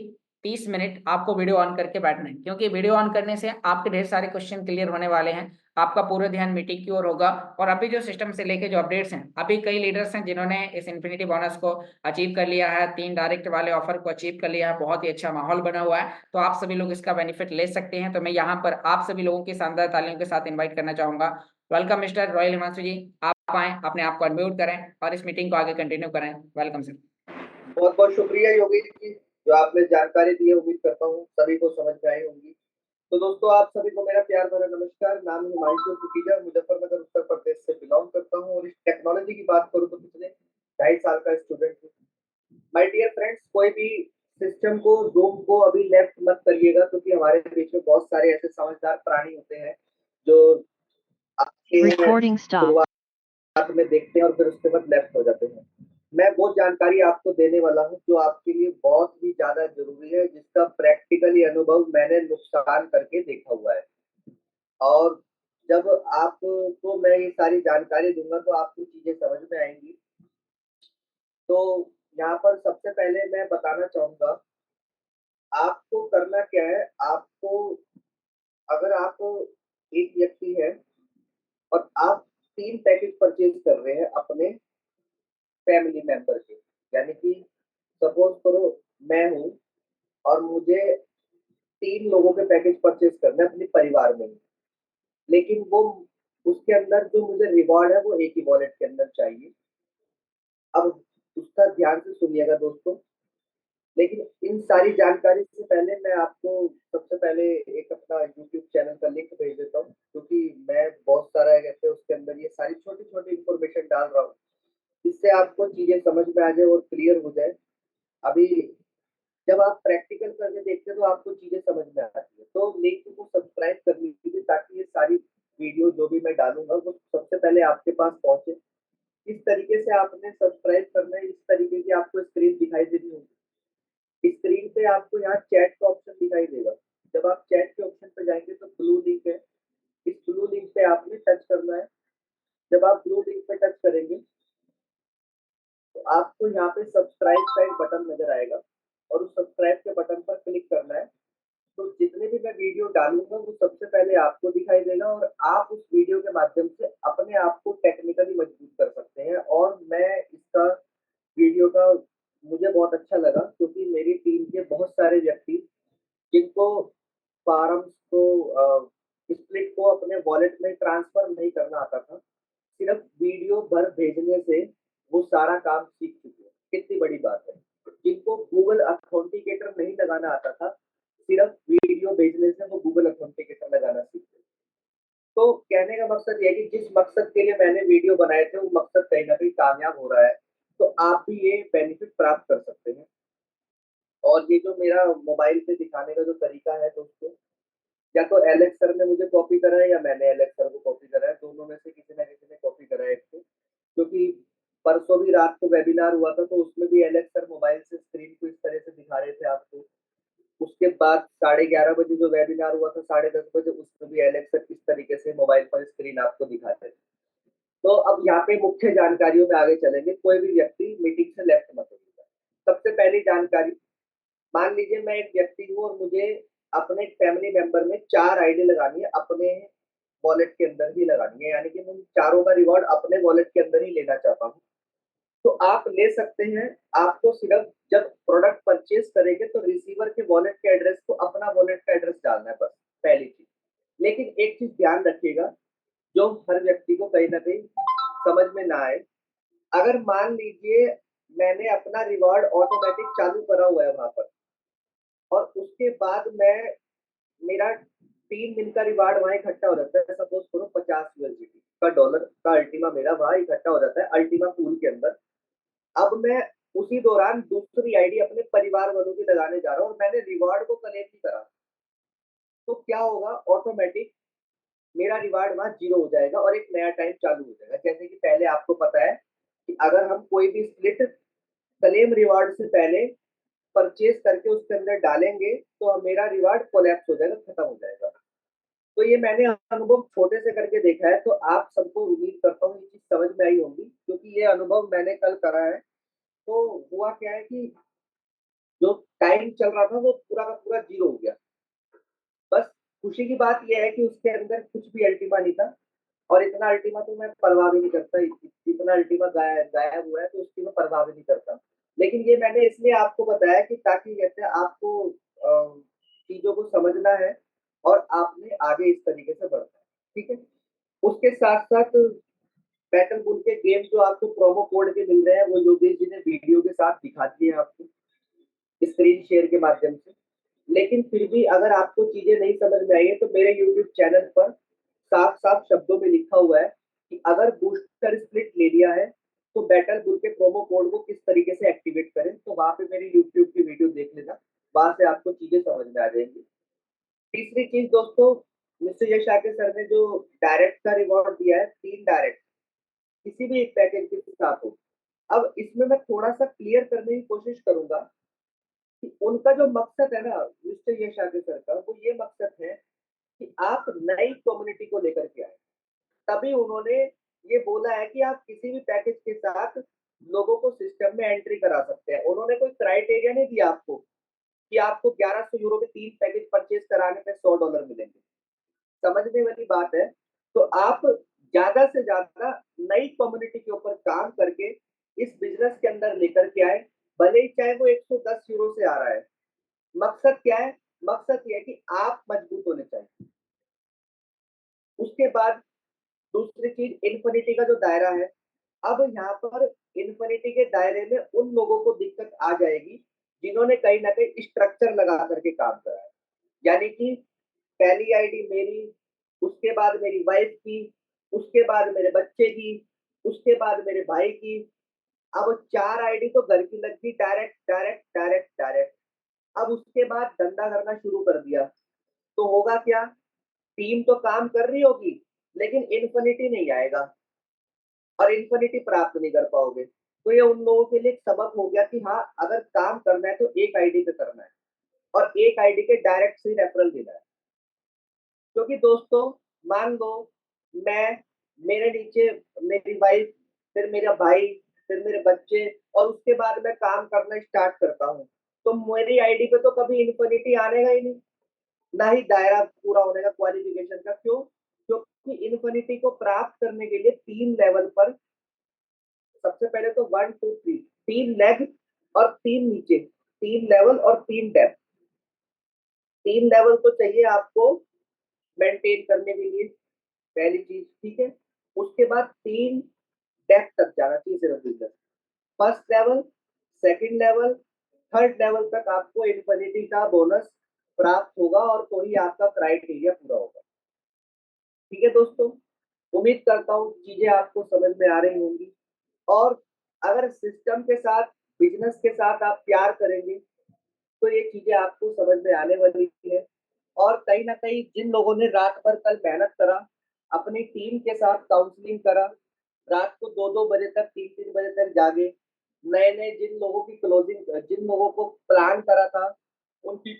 30 मिनट आपको वीडियो ऑन करके बैठना है, क्योंकि वीडियो ऑन करने से आपके ढेर सारे क्वेश्चन क्लियर होने वाले हैं। आपका पूरा ध्यान मीटिंग की ओर होगा। और अभी जो सिस्टम से लेके जो अपडेट्स हैं, अभी कई लीडर्स हैं जिन्होंने इस इन्फिनिटी बोनस को अचीव कर लिया है, 3 डायरेक्ट वाले ऑफर को अचीव कर लिया है, बहुत ही अच्छा माहौल बना हुआ है। तो आप सभी लोग इसका बेनिफिट ले सकते हैं। तो मैं यहाँ पर आप सभी लोगों की शानदार तालियों के साथ इन्वाइट करना चाहूंगा। वेलकम मिस्टर रॉयल हिमांशु जी, आप आए, अपने आप को अनम्यूट करें और इस मीटिंग को आगे कंटिन्यू करें। Welcome sir. बहुत बहुत शुक्रिया योगेश जी, जो आपने जानकारी दी है। उम्मीद करता हूँ सभी को समझ में आई होंगी। तो दोस्तों, आप सभी को मेरा प्यार भरा नमस्कार। नाम है हिमांशु सुखीजा, मुजफ्फरनगर उत्तर प्रदेश से बिलोंग करता हूँ और इस टेक्नोलॉजी की बात करूँ तो पिछले 2.5 साल का स्टूडेंट हूँ। माय डियर फ्रेंड्स, कोई भी सिस्टम को, जूम को अभी लेफ्ट मत करिएगा, क्योंकि हमारे बीच में बहुत सारे ऐसे समझदार प्राणी होते हैं जो आपके Recording stopped. शुरुआत में देखते हैं और फिर उसके बाद लेफ्ट हो जाते हैं। मैं वो जानकारी आपको देने वाला हूँ जो आपके लिए बहुत ही ज्यादा जरूरी है, जिसका प्रैक्टिकली अनुभव मैंने नुकसान करके देखा हुआ है। और जब आपको मैं ये सारी जानकारी दूंगा तो आपको चीजें समझ में आएंगी। तो यहाँ पर सबसे पहले मैं बताना चाहूंगा, आपको करना क्या है। आपको, अगर आप एक व्यक्ति है और आप 3 पैकेज परचेज कर रहे हैं अपने फैमिली मेंबर के, यानी कि सपोज करो मैं हूँ और मुझे 3 लोगों के पैकेज परचेज करना है अपने परिवार में ही, लेकिन वो उसके अंदर जो मुझे रिवॉर्ड है वो एक ही वॉलेट के अंदर चाहिए। अब उसका ध्यान से सुनिएगा दोस्तों। लेकिन इन सारी जानकारी से पहले मैं आपको सबसे पहले एक अपना यूट्यूब चैनल का लिंक भेज देता हूँ, क्योंकि मैं बहुत सारा कहते हैं उसके अंदर ये सारी छोटी छोटी इंफॉर्मेशन डाल रहा हूँ, जिससे आपको चीजें समझ में आ जाए और क्लियर हो जाए। अभी जब आप प्रैक्टिकल करके देखते हैं तो आपको चीजें समझ में आती है। तो लिंक को सब्सक्राइब कर लीजिए, ताकि ये सारी वीडियो जो भी मैं डालूंगा वो सबसे पहले आपके पास पहुंचे। इस तरीके से आपने सब्सक्राइब करना है। इस तरीके की आपको स्क्रीन दिखाई देनी होगी। स्क्रीन पे आपको यहाँ चैट का ऑप्शन दिखाई देगा। जब आप चैट के ऑप्शन पे जाएंगे तो ब्लू लिंक है, इस ब्लू लिंक पे आपने टच करना है। जब आप ब्लू लिंक पे टच करेंगे तो आपको यहाँ पे सब्सक्राइब का एक बटन नजर आएगा, और उस सब्सक्राइब के बटन पर क्लिक करना है। तो जितने भी मैं वीडियो डालूंगा वो सबसे पहले आपको दिखाई देगा, और आप उस वीडियो के माध्यम से अपने आप को टेक्निकली मजबूत कर सकते हैं। और मैं इसका वीडियो का मुझे बहुत अच्छा लगा, क्योंकि मेरी टीम के बहुत सारे व्यक्ति जिनको फार्म्स को स्प्लिट को अपने वॉलेट में ट्रांसफर नहीं करना आता था, सिर्फ वीडियो भर भेजने से वो सारा काम सीख चुके हैं। कितनी बड़ी बात है। जिनको गूगल अथेंटिकेटर नहीं लगाना आता था, सिर्फ वीडियो भेजने से वो गूगल अथेंटिकेटर लगाना सीख गए। तो कहने का मकसद ये है कि जिस मकसद के लिए मैंने वीडियो बनाए थे, वो मकसद कहीं न कहीं कामयाब हो रहा है। तो आप भी ये बेनिफिट प्राप्त कर सकते हैं। और ये जो मेरा मोबाइल पे दिखाने का जो तरीका है दोस्तों, या तो एलेक्स सर ने मुझे कॉपी करा है या मैंने एलेक्स सर को कॉपी करा है, दोनों में से किसी न किसी ने कॉपी करा है इसको। क्योंकि परसों भी रात को वेबिनार हुआ था, तो उसमें भी एलेक्स सर मोबाइल से स्क्रीन को इस तरह से दिखा रहे थे आपको। उसके बाद 11:30 बजे जो वेबिनार हुआ था, 10:30 बजे, उसमें भी एलेक्स सर इस तरीके से मोबाइल पर स्क्रीन आपको दिखा रहे थे। तो अब यहाँ पे मुख्य जानकारियों में आगे चलेंगे। कोई भी व्यक्ति मीटिंग से लेफ्ट मत होइएगा। सबसे पहली जानकारी, मान लीजिए मैं एक व्यक्ति हूँ और मुझे अपने फैमिली मेंबर में 4 आईडी लगानी है, अपने वॉलेट के अंदर ही लगानी है, यानी कि मैं चारों का रिवॉर्ड अपने वॉलेट के अंदर ही लेना चाहता हूँ। तो आप ले सकते हैं। आपको सिर्फ जब प्रोडक्ट परचेज करेंगे तो रिसीवर के वॉलेट के एड्रेस को अपना वॉलेट का एड्रेस डालना है, बस पहली चीज। लेकिन एक चीज ध्यान रखिएगा, जो हर व्यक्ति को कहीं ना कहीं समझ में ना आए। अगर मान लीजिए मैंने अपना रिवॉर्ड ऑटोमेटिक चालू करा हुआ है वहां पर, और उसके बाद मैं मेरा 3 दिन का रिवार्ड वहां इकट्ठा हो जाता है, सपोज करो 50 USDT का, डॉलर का अल्टीमा मेरा वहां इकट्ठा हो जाता है अल्टीमा पूल के अंदर। अब मैं उसी दौरान दूसरी आईडी अपने परिवार वालों की लगाने जा रहा हूँ और मैंने रिवार्ड को क्लेम नहीं करा, तो क्या होगा, ऑटोमेटिक मेरा रिवार्ड वहां जीरो हो जाएगा और एक नया टाइम चालू हो जाएगा। जैसे कि पहले आपको पता है कि अगर हम कोई भी स्प्लिट क्लेम रिवार्ड से पहले परचेज करके उसके अंदर डालेंगे, तो मेरा रिवार्ड कोलैप्स हो जाएगा, खत्म हो जाएगा। तो ये मैंने अनुभव छोटे से करके देखा है, तो आप सबको उम्मीद करता हूँ ये चीज समझ में आई होगी, क्योंकि ये अनुभव मैंने कल करा है। तो हुआ क्या है कि जो टाइम चल रहा था वो पूरा का पूरा जीरो हो गया। बस खुशी की बात ये है कि उसके अंदर कुछ भी अल्टीमा नहीं था, और इतना अल्टीमा तो मैं परवाह भी नहीं करता। इतना अल्टीमा गायब हुआ है तो उसकी मैं परवाह भी नहीं करता। लेकिन ये मैंने इसलिए आपको बताया कि ताकि जैसे आपको चीजों को समझना है और आपने आगे इस तरीके से बढ़ना है। ठीक है। उसके साथ साथ बैटल बुल के गेम जो आपको प्रोमो कोड के मिल रहे हैं, वो योगेश जी ने वीडियो के साथ दिखा दिए आपको स्क्रीन शेयर के माध्यम से। लेकिन फिर भी अगर आपको चीजें नहीं समझ में आई है, तो मेरे यूट्यूब चैनल पर साफ साफ शब्दों में लिखा हुआ है कि अगर बूस्टर स्प्लिट ले लिया है तो बैटल बुल के प्रोमो कोड को किस तरीके से एक्टिवेट करें। तो वहां पे मेरी यूट्यूब की वीडियो देख लेना, वहां से आपको चीजें समझ में आ जाएंगी। तीसरी चीज दोस्तों, मिस्टर यश आके सर ने जो डायरेक्ट का रिवॉर्ड दिया है, 3 डायरेक्ट किसी भी एक पैकेज के साथ हो। अब इसमें मैं थोड़ा सा क्लियर करने की कोशिश करूंगा कि उनका जो मकसद है ना, मिस्टर यश आके सर का, वो ये मकसद है कि आप नई कम्युनिटी को लेकर के आए। तभी उन्होंने ये बोला है कि आप किसी भी पैकेज के साथ लोगों को सिस्टम में एंट्री करा सकते हैं। उन्होंने कोई क्राइटेरिया नहीं दिया आपको कि आपको 1100 यूरो के 3 पैकेज परचेज कराने पे $100 मिलेंगे। समझने वाली बात है। तो आप ज्यादा से ज्यादा नई कम्युनिटी के ऊपर काम करके इस बिजनेस के अंदर लेकर के आए, भले ही चाहे वो 110 यूरो से आ रहा है। मकसद क्या है? मकसद ये है कि आप मजबूत होने चाहिए। उसके बाद दूसरी चीज, इन्फिनिटी का जो दायरा है। अब यहाँ पर इन्फिनिटी के दायरे में उन लोगों को दिक्कत आ जाएगी जिन्होंने कहीं ना कहीं स्ट्रक्चर लगा करके काम करा है। यानी कि पहली आईडी मेरी, उसके बाद मेरी वाइफ की, उसके बाद मेरे बच्चे की, उसके बाद मेरे भाई की। अब 4 आईडी तो घर की लग गई, डायरेक्ट डायरेक्ट डायरेक्ट डायरेक्ट। अब उसके बाद धंधा करना शुरू कर दिया, तो होगा क्या? टीम तो काम कर रही होगी, लेकिन इन्फिनिटी नहीं आएगा और इन्फिनिटी प्राप्त नहीं कर पाओगे। तो ये उन लोगों के लिए एक सबक हो गया कि हाँ, अगर काम करना है तो एक आईडी पे करना है और एक आईडी के डायरेक्ट से रेफरल देना है। क्योंकि दोस्तों, मान लो मैं, मेरे नीचे मेरी वाइफ, फिर मेरा भाई, फिर मेरे बच्चे, और उसके बाद मैं काम करना स्टार्ट करता हूँ, तो मेरी आईडी पे तो कभी इन्फिनिटी आने का ही नहीं, ना ही दायरा पूरा होने का क्वालिफिकेशन का। क्यों? क्योंकि इन्फिनिटी को प्राप्त करने के लिए 3 लेवल पर, सबसे पहले तो 1 2 3 3 लेग और 3 नीचे, 3 लेवल और 3 डेप्थ। 3 लेवल तो चाहिए आपको मेंटेन करने के लिए, पहली चीज, ठीक है। उसके बाद 3 डेप्थ तक जाना चाहिए सिर्फ business. First level, second level, third level तक आपको इन्फिनिटी का बोनस प्राप्त होगा और तो ही आपका क्राइटेरिया पूरा होगा। ठीक है दोस्तों, उम्मीद करता हूँ चीजें आपको समझ में आ रही होंगी। और अगर सिस्टम के साथ, बिजनेस के साथ आप प्यार करेंगे तो ये चीजें आपको समझ में आने वाली है। और कहीं ना कहीं जिन लोगों ने रात भर कल मेहनत करा, अपनी टीम के साथ काउंसलिंग करा, रात को 2-2 बजे तक, 3-3 बजे तक जागे, नए नए जिन लोगों की क्लोजिंग, जिन लोगों को प्लान करा था उनकी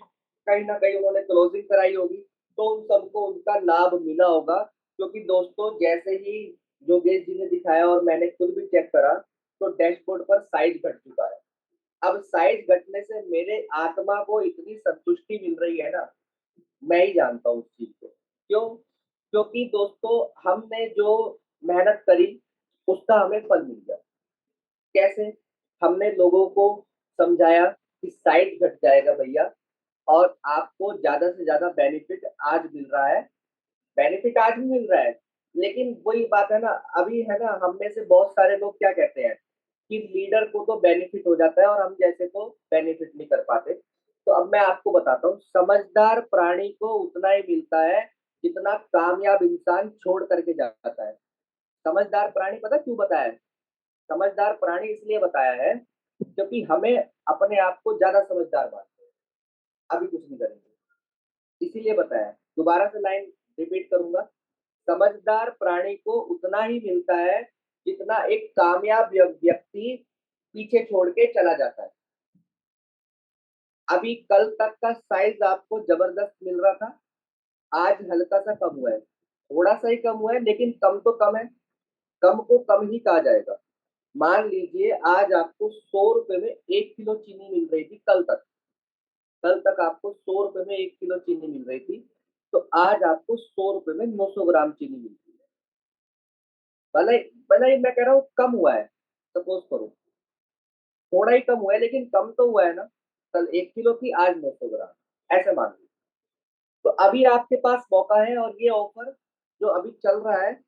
कहीं ना कहीं उन्होंने क्लोजिंग कराई होगी, तो उन सबको उनका लाभ मिला होगा। क्योंकि दोस्तों जैसे ही योगेश जी ने दिखाया और मैंने खुद भी चेक करा, तो डैशबोर्ड पर साइज घट चुका है। अब साइज घटने से मेरे आत्मा को इतनी संतुष्टि मिल रही है ना, मैं ही जानता हूँ उस चीज को। क्यों? क्योंकि दोस्तों हमने जो मेहनत करी उसका हमें फल मिल गया। कैसे? हमने लोगों को समझाया कि साइज घट जाएगा भैया, और आपको ज्यादा से ज्यादा बेनिफिट आज मिल रहा है। बेनिफिट आज भी मिल रहा है, लेकिन वही बात है ना, अभी है ना, हम में से बहुत सारे लोग क्या कहते हैं कि लीडर को तो बेनिफिट हो जाता है और हम जैसे तो बेनिफिट नहीं कर पाते। तो अब मैं आपको बताता हूँ, समझदार प्राणी को उतना ही मिलता है जितना कामयाब इंसान छोड़ करके जाता है। समझदार प्राणी पता क्यों बताया है? समझदार प्राणी इसलिए बताया है क्योंकि हमें अपने आप को ज्यादा समझदार मानते हैं, अभी कुछ नहीं करेंगे, इसीलिए बताया है। दोबारा से लाइन रिपीट करूंगा, समझदार प्राणी को उतना ही मिलता है जितना एक कामयाब व्यक्ति पीछे छोड़ के चला जाता है। अभी कल तक का साइज आपको जबरदस्त मिल रहा था, आज हल्का सा कम हुआ है, थोड़ा सा ही कम हुआ है, लेकिन कम तो कम है। कम को कम ही कहा जाएगा। मान लीजिए आज आपको 100 रुपए में 1 किलो चीनी मिल रही थी, कल तक आपको 100 रुपए में 1 किलो चीनी मिल रही थी, तो आज आपको 100 रुपए में 900 ग्राम चीनी मिलती है। भले भले ही मैं कह रहा हूँ कम हुआ है, सपोज करो थोड़ा ही कम हुआ है, लेकिन कम तो हुआ है ना। कल 1 किलो थी, आज 900 ग्राम, ऐसे मान लीजिए। तो अभी आपके पास मौका है, और ये ऑफर जो अभी चल रहा है,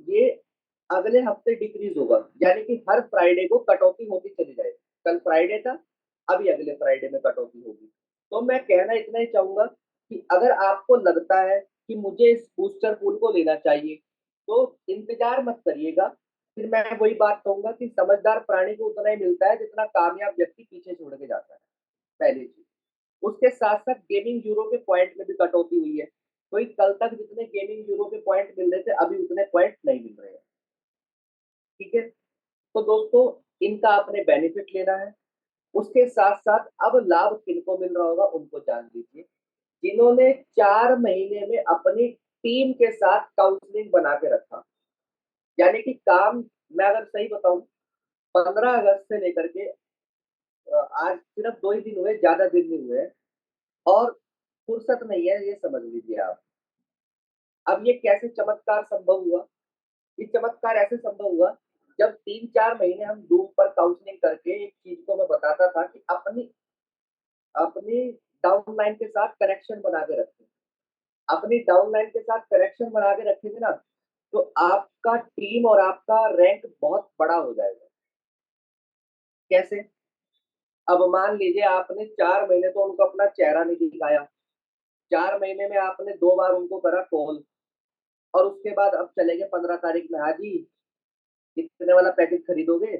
ये अगले हफ्ते डिक्रीज होगा, यानी कि हर फ्राइडे को कटौती होती चली जाएगी। कल फ्राइडे था, अभी अगले फ्राइडे में कटौती होगी। तो मैं कहना इतना ही चाहूंगा कि अगर आपको लगता है कि मुझे इस बूस्टर पूल को लेना चाहिए, तो इंतजार मत करिएगा। फिर मैं वही बात कहूंगा कि समझदार प्राणी को उतना ही मिलता है जितना कामयाब व्यक्ति पीछे छोड़ के जाता है, पहली चीज। उसके साथ साथ गेमिंग यूरो के पॉइंट में भी कटौती हुई है। कोई कल तक जितने गेमिंग यूरो के पॉइंट मिल रहे थे, अभी उतने पॉइंट नहीं मिल रहे हैं। ठीक है, तो दोस्तों इनका आपने बेनिफिट लेना है। उसके साथ साथ अब लाभ किनको मिल रहा होगा उनको जान लीजिए, जिन्होंने 4 महीने में अपनी टीम के साथ काउंसलिंग बना के रखा। यानी कि काम, मैं अगर सही बताऊं, 15 अगस्त से लेकर के आज सिर्फ 2 ही दिन हुए, ज्यादा दिन नहीं हुए, और फुर्सत नहीं है, ये समझ लीजिए आप। अब ये कैसे चमत्कार संभव हुआ? ये चमत्कार ऐसे संभव हुआ, जब 3-4 महीने हम जूम पर काउंसलिंग करके एक चीज को मैं बताता था कि अपनी अपनी डाउनलाइन के साथ कनेक्शन बना के रखें। अपनी डाउनलाइन के साथ कनेक्शन बना के रखेंगे ना, तो आपका टीम और आपका रैंक बहुत बड़ा हो जाएगा। कैसे? अब मान लीजिए आपने 4 महीने तो उनको अपना चेहरा नहीं दिखाया, 4 महीने में आपने 2 बार उनको करा कॉल, और उसके बाद अब चले गए 15 तारीख में, हाँ जी कितने वाला पैकेज खरीदोगे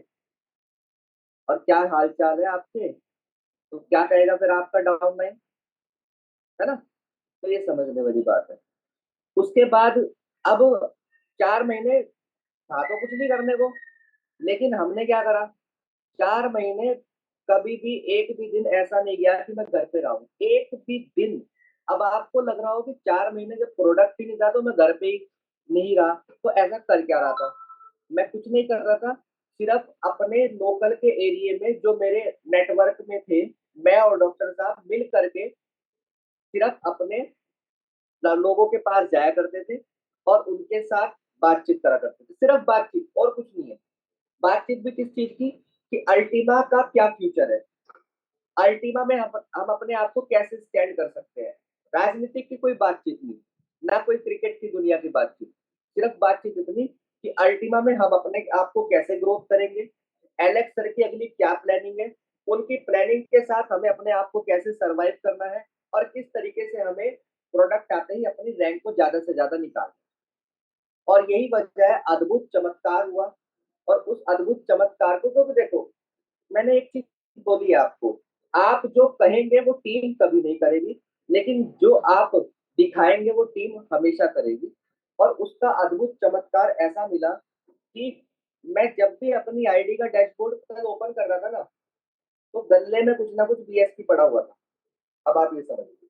और क्या हाल चाल है आपके, तो क्या कहेगा फिर आपका डाउनलाइन, है ना? तो ये समझने वाली बात है। उसके बाद अब 4 महीने था तो कुछ नहीं करने को, लेकिन हमने क्या करा, 4 महीने कभी भी एक भी दिन ऐसा नहीं गया कि मैं घर पे रहा हूँ, एक भी दिन। अब आपको लग रहा हो कि 4 महीने जब प्रोडक्ट ही नहीं था तो मैं घर पे ही नहीं रहा, तो ऐसा कर क्या रहा था? मैं कुछ नहीं कर रहा था, सिर्फ अपने लोकल के एरिया में जो मेरे नेटवर्क में थे, मैं और डॉक्टर साहब मिल करके सिर्फ अपने लोगों के पास जाया करते थे और उनके साथ बातचीत करा करते थे, सिर्फ बातचीत और कुछ नहीं है। बातचीत भी किस चीज की, कि अल्टीमा का क्या फ्यूचर है, अल्टीमा में हम अपने आप को कैसे स्टैंड कर सकते हैं। राजनीतिक की कोई बातचीत नहीं, ना कोई क्रिकेट की दुनिया की बातचीत, सिर्फ बातचीत इतनी कि अल्टीमा में हम अपने आप को कैसे ग्रोथ करेंगे, एलेक्स सर की अगली क्या प्लानिंग है, उनकी प्लानिंग के साथ हमें अपने आप को कैसे सर्वाइव करना है और किस तरीके से हमें प्रोडक्ट आते ही अपनी रैंक को ज्यादा से ज्यादा निकालना है। और यही वजह है अद्भुत चमत्कार हुआ। और उस अद्भुत चमत्कार को क्योंकि देखो, मैंने एक चीज बोली आपको, आप जो कहेंगे वो टीम कभी नहीं करेगी, लेकिन जो आप दिखाएंगे वो टीम हमेशा करेगी। और उसका अद्भुत चमत्कार ऐसा मिला कि मैं जब भी अपनी आईडी का डैशबोर्ड कल ओपन कर रहा था ना, तो गल्ले में कुछ ना कुछ बीएसपी पड़ा हुआ था। अब आप ये समझिए,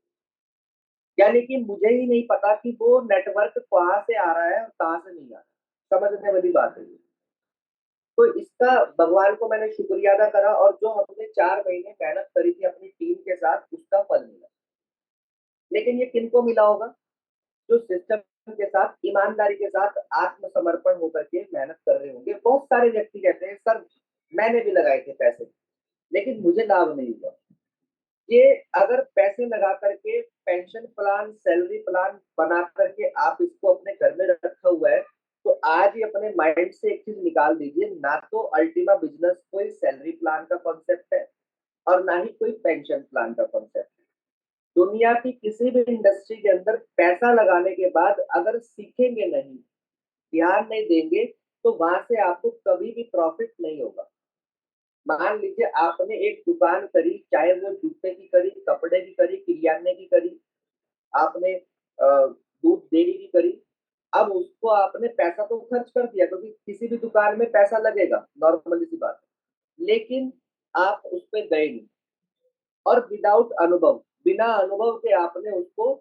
यानी कि मुझे ही नहीं पता कि वो नेटवर्क कहाँ से आ रहा है और कहाँ से नहीं आ रहा। समझने वाली बात है। तो इसका भगवान को मैंने शुक्रिया अदा करा, और जो हमने 4 महीने मेहनत करी थी अपनी टीम के साथ, उसका फल मिला। लेकिन ये किनको मिला होगा? जो सिस्टम के साथ ईमानदारी के साथ आत्मसमर्पण होकर के मेहनत कर रहे होंगे। बहुत सारे व्यक्ति कहते हैं सर मैंने भी लगाए थे पैसे, लेकिन मुझे लाभ नहीं हुआ। ये अगर पैसे लगा करके पेंशन प्लान, सैलरी प्लान बना करके आप इसको अपने घर में रखा हुआ है, तो आज ही अपने माइंड से एक चीज निकाल दीजिए, ना तो अल्टीमा बिजनेस कोई सैलरी प्लान का कॉन्सेप्ट है और ना ही कोई पेंशन प्लान का कॉन्सेप्ट है। दुनिया की किसी भी इंडस्ट्री के अंदर पैसा लगाने के बाद अगर सीखेंगे नहीं, ध्यान नहीं देंगे, तो वहां से आपको कभी भी प्रॉफिट नहीं होगा। मान लीजिए आपने एक दुकान करी, चाहे वो जूते की करी, कपड़े की करी, किरियाने की करी, आपने दूध डेयरी की करी। अब उसको आपने पैसा तो खर्च कर दिया, क्योंकि किसी भी दुकान में पैसा लगेगा, नॉर्मली सी बात है। लेकिन आप उस पर गए नहीं, और विदाउट अनुभव, बिना अनुभव के आपने उसको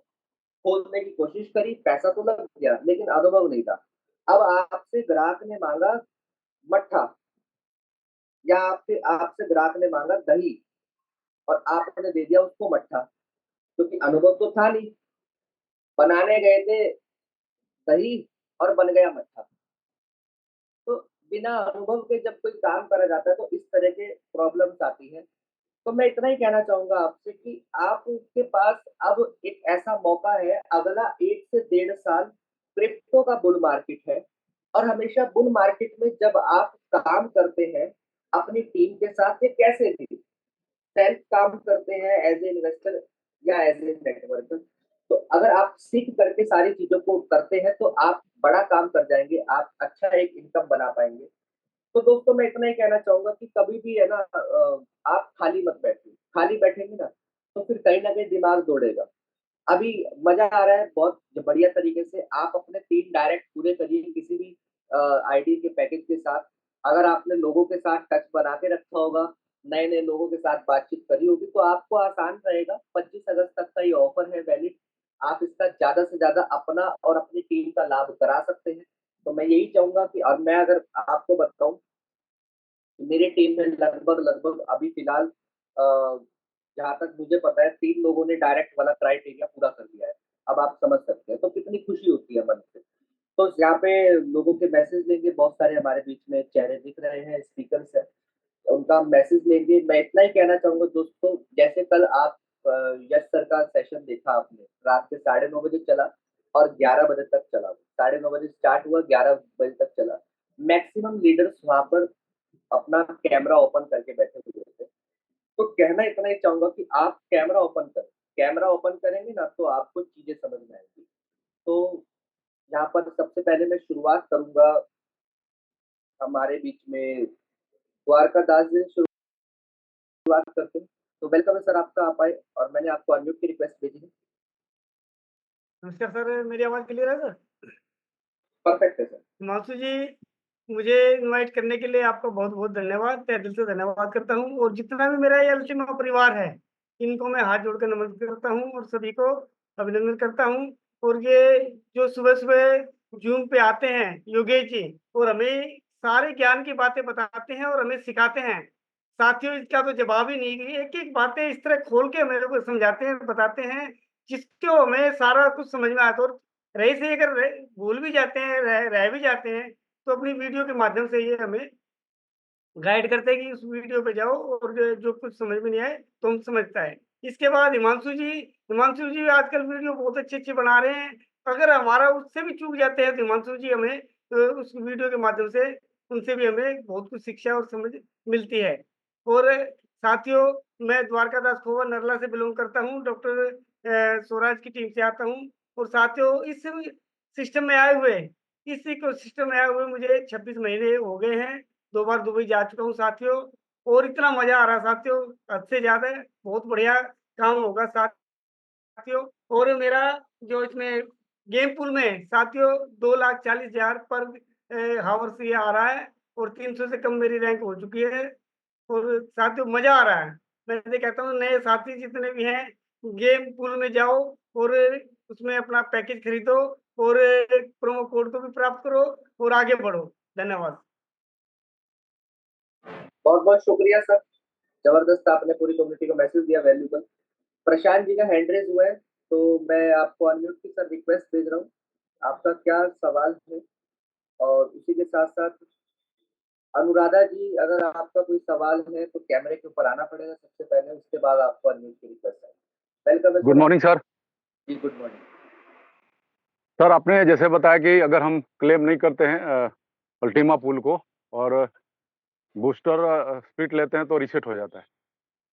खोलने की कोशिश करी, पैसा तो लग गया लेकिन अनुभव नहीं था। अब आपसे ग्राहक ने मांगा मट्ठा, या आपसे आपसे ग्राहक ने मांगा दही, और आपने दे दिया उसको मट्ठा, क्योंकि अनुभव तो था नहीं। बनाने गए थे दही और बन गया मट्ठा। तो बिना अनुभव के जब कोई काम करा जाता है तो इस तरह के प्रॉब्लम्स आती है। तो मैं इतना ही कहना चाहूंगा आपसे कि आपके पास अब एक ऐसा मौका है, अगला 1 से 1.5 साल क्रिप्टो का बुल मार्केट है। और हमेशा बुल मार्केट में जब आप काम करते हैं अपनी टीम के साथ, ये कैसे भी सेल्फ काम करते हैं एज ए इन्वेस्टर या एज ए नेटवर्कर, तो अगर आप सीख करके सारी चीजों को करते हैं तो आप बड़ा काम कर जाएंगे, आप अच्छा एक इनकम बना पाएंगे। तो दोस्तों मैं इतना ही कहना चाहूंगा कि कभी भी है ना, आप खाली मत बैठिए। खाली बैठेंगे ना तो फिर कहीं ना कहीं दिमाग दौड़ेगा। अभी मजा आ रहा है बहुत बढ़िया तरीके से, आप अपने 3 डायरेक्ट पूरे करिए किसी भी आईडी के पैकेज के साथ। अगर आपने लोगों के साथ टच बना के रखा होगा, नए नए लोगों के साथ बातचीत करी होगी, तो आपको आसान रहेगा। 25 अगस्त तक का ये ऑफर है वैलिड, आप इसका ज्यादा से ज्यादा अपना और अपनी टीम का लाभ करा सकते हैं। तो मैं यही चाहूंगा कि, और मैं अगर आपको बताऊं, मेरी टीम में लगभग लगभग अभी फिलहाल जहां तक मुझे पता है 3 लोगों ने डायरेक्ट वाला क्राइटेरिया पूरा कर लिया है। अब आप समझ सकते हैं तो कितनी खुशी होती है मन से। तो यहाँ पे लोगों के मैसेज लेंगे, बहुत सारे हमारे बीच में चेहरे दिख रहे हैं, स्पीकर्स है, उनका मैसेज लेंगे। मैं इतना ही कहना चाहूंगा दोस्तों, जैसे कल आप यश सर का सेशन देखा आपने, रात के 9:30 बजे चला और 11 बजे तक चला। 9:30 बजे स्टार्ट हुआ, 11 बजे तक चला। मैक्सिमम लीडर्स वहां पर अपना कैमरा ओपन करके बैठे हुए थे। तो कहना इतना ही चाहूंगा कि आप कैमरा ओपन करें। कैमरा ओपन करेंगे ना तो आपको चीजें समझ में आएंगी। तो यहाँ पर सबसे पहले मैं शुरुआत करूंगा हमारे बीच में द्वारका दास जी से शुरुआत करते हैं। तो वेलकम है सर आपका, आप आए, और मैंने आपको अनम्यूट की रिक्वेस्ट भेजी है। नमस्कार सर, मेरी आवाज़ क्लियर है सर? परफेक्ट है सर। हिमांशु जी, मुझे इनवाइट करने के लिए आपका बहुत-बहुत धन्यवाद, तहे दिल से धन्यवाद करता हूँ। और जितना भी मेरा ये अल्टीमा परिवार है, इनको मैं हाथ जोड़कर नमस्कार करता हूँ और सभी को अभिनंदन करता हूँ। और ये जो सुबह-सुबह ज़ूम पे आते हैं योगेश जी, और हमें सारे ज्ञान की बातें बताते हैं और हमें सिखाते हैं। साथियों, इसका तो जवाब ही नहीं, एक-एक बातें इस तरह खोल के मेरे को समझाते हैं, बताते हैं, जिसको हमें सारा कुछ समझ में आता है। और रही सही, अगर भूल भी जाते हैं, रह रह भी जाते हैं, तो अपनी वीडियो के माध्यम से ये हमें गाइड करते हैं कि उस वीडियो पे जाओ और जो कुछ समझ में नहीं आए तो हम समझता है। इसके बाद हिमांशु जी आजकल वीडियो बहुत अच्छे-अच्छे बना रहे हैं। अगर हमारा उससे भी चूक जाते हैं तो हिमांशु जी हमें उस वीडियो के माध्यम से उनसे भी हमें बहुत कुछ शिक्षा और समझ मिलती है। और साथियों, मैं द्वारकादास खोवा नरला से बिलॉन्ग करता हूँ, डॉक्टर स्वराज की टीम से आता हूँ। और साथियों, इस सिस्टम में आए हुए इस इकोसिस्टम में आए हुए मुझे 26 महीने हो गए हैं। 2 बार दुबई जा चुका हूँ साथियों, और इतना मज़ा आ रहा है साथियों, हद से ज़्यादा बहुत बढ़िया काम होगा साथियों। और मेरा जो इसमें गेम पूल में साथियों 2,40,000 पर हावर्स ये आ रहा है, और 300 से कम मेरी रैंक हो चुकी है। और साथियों मज़ा आ रहा है। मैं ये कहता हूँ नए साथी जितने भी हैं, गेम पूल में जाओ और उसमें अपना पैकेज खरीदो और प्रोमो कोड को भी प्राप्त करो और आगे बढ़ो। धन्यवाद। बहुत-बहुत शुक्रिया सर। जबरदस्त आपने पूरी कम्युनिटी को मैसेज दिया वैल्यूएबल। प्रशांत जी का हैंड रेज़ हुआ है, तो मैं आपको अनम्यूट की सर रिक्वेस्ट भेज रहा हूँ। आपका क्या सवाल है? और उसी के साथ-साथ अनुराधा जी, अगर आपका कोई सवाल है तो कैमरे के ऊपर आना पड़ेगा सबसे पहले, उसके बाद आपको अनम्यूट की रिक्वेस्ट आएगी। वेलकम है गुड सर। Morning sir. जी, गुड मॉर्निंग। सर आपने जैसे बताया कि अगर हम क्लेम नहीं करते हैं अल्टीमा पूल को और बूस्टर स्पीड लेते हैं तो रीसेट हो जाता है,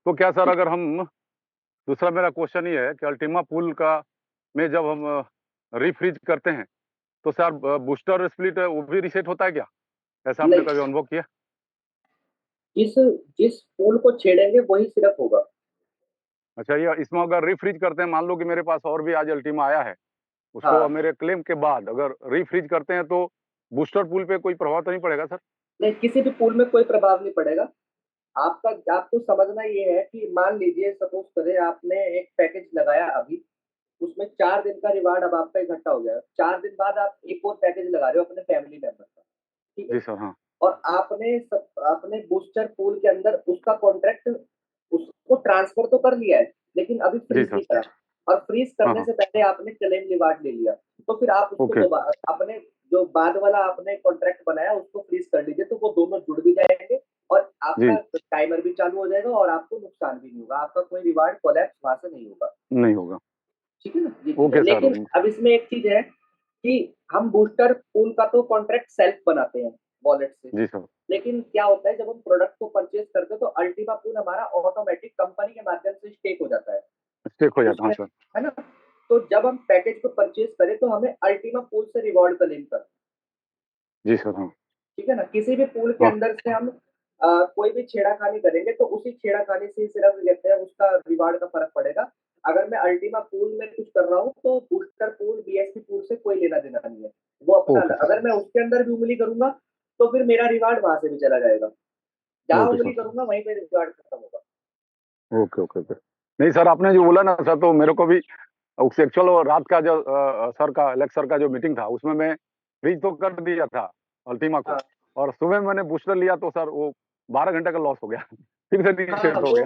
तो क्या सर अगर हम दूसरा मेरा क्वेश्चन ये है कि अल्टीमा पूल का में जब हम रीफ्रीज करते हैं तो सर बूस्टर स्प्लिट वो भी रीसेट होता है क्या? ऐसा आपने नहीं, कभी अनुभव किया? जिस जिस पूल को छेड़ेंगे वही सिर्फ होगा। अच्छा, ये इसमें अगर रीफ्रीज करते हैं, मान लो कि मेरे पास और भी आज अल्टीमा आया है, उसको हाँ, मेरे क्लेम के बाद अगर रीफ्रीज करते हैं तो बूस्टर पूल पे कोई प्रभाव तो नहीं पड़ेगा सर? नहीं, किसी भी पूल में कोई प्रभाव नहीं पड़ेगा। आपको समझना ये है कि मान लीजिए सपोज़ करें आपने एक पैकेज लगाया अभी, उसमें 4 दिन का रिवार्ड अब आपका इकट्ठा हो गया। 4 दिन बाद आप एक और पैकेज लगा रहे हो अपने फैमिली मेंबर का, ठीक है? जी सर, हाँ। और आपने बूस्टर पूल के अंदर उसका कॉन्ट्रैक्ट उसको ट्रांसफर तो कर लिया है, लेकिन अभी जी फ्रीज़ सर। नहीं करा। और फ्रीज़ हाँ, करने हाँ। से पहले आपने क्लेम रिवार्ड ले लिया, तो फिर आप उसको ओके। दोबारा अपने जो बाद वाला आपने कॉन्ट्रैक्ट बनाया उसको फ्रीज़ कर लीजिए, तो वो दोनों जुड़ भी जाएँगे और जी, आपका टाइमर भी चालू हो जाएगा और आपको नुकसान भी नहीं होगा। आपका कोई रिवार्ड कोलैप्स वहाँ से नहीं होगा। नहीं होगा। ठीक है ना? ये चीज़ है। Okay sir. लेकिन अब इसमें एक चीज़ है कि हम बूस्टर पूल का तो कॉन्ट्रैक्ट सेल्फ बनाते हैं वॉलेट से। जी सर। लेकिन क्या होता है जब हम प्रोडक्ट को परचेज़ करते हैं तो अल्टीमा पूल हमारा ऑटोमैटिक कंपनी के माध्यम से स्टेक हो जाता है। स्टेक हो जाता है, उसमें हाँ सर। है ना? तो जब हम पैकेज को परचेज़ करें तो हमें अल्टीमा पूल से रिवॉर्ड क्लेम करना है। जी सर, हाँ। ठीक है ना? किसी भी पूल के हाँ, अंदर से हम कोई भी छेड़खानी करेंगे तो उसी छेड़खानी से सिर्फ कहते हैं उसका रिवार्ड का फ़र्क पड़ेगा। अगर मैं अल्टीमा पूल में कुछ कर रहा हूँ तो बूस्टर पूल, बीएसपी पूल से कोई लेना-देना नहीं है। वो अपना ओके अलग सर। अगर मैं उसके अंदर भी उँगली करूँगा तो फिर मेरा रिवार्ड वहाँ से भी चला जाएगा। जहाँ ओके उँगली सर। करूँगा वहीं पे रिवार्ड खत्म होगा। Okay, okay, okay. नहीं सर, आपने जो बोला ना सर, तो मेरे को भी उस एक्चुअल रात का जो सर का एलेक्स सर का जो मीटिंग था, उसमें मैं फ्रीज तो कर दिया था अल्टीमा को, हाँ, और सुबह मैंने बूस्टर लिया तो सर वो 12 घंटे का लॉस हो गया। फिर से हाँ, रीसेट हो वो गया।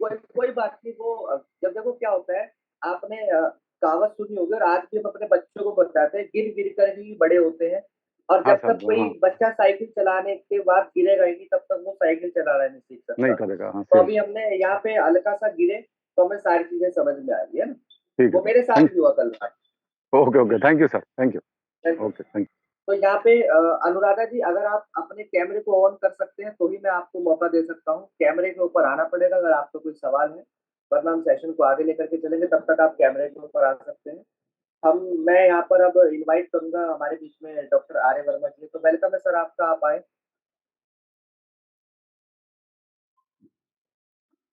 कोई कोई बात नहीं वो जब देखो क्या होता है आपने कहावत सुनी होगी और आज भी हम अपने बच्चों को बताते हैं, गिर-गिर कर ही बड़े होते हैं और हाँ जब सर, तक कोई हाँ। बच्चा साइकिल चलाने के बाद गिरेगा ही नहीं तब तक वो साइकिल चलाना नहीं सीख नहीं सकता। करेगा, हाँ, तो सही। अभी हमने यहाँ पे हल्का-सा गिरे तो हमें सारी चीज़ें समझ में आ गई, है ना? ठीक है वो सर। मेरे साथ थैंक भी हुआ कल रात। Okay, okay. Thank you sir. Thank you. Thank you. Okay, thank तो यहाँ पे अनुराधा जी अगर आप अपने कैमरे को ऑन कर सकते हैं तो ही मैं आपको मौका दे सकता हूँ। कैमरे के ऊपर आना पड़ेगा अगर आपको कोई सवाल है, वरना हम सेशन को आगे लेकर के चलेंगे तब तक आप कैमरे के ऊपर आ सकते हैं। मैं यहाँ पर अब इनवाइट करूँगा हमारे बीच में डॉक्टर आर्य वर्मा जी, तो वेलकम है सर आपका, आप आएँ।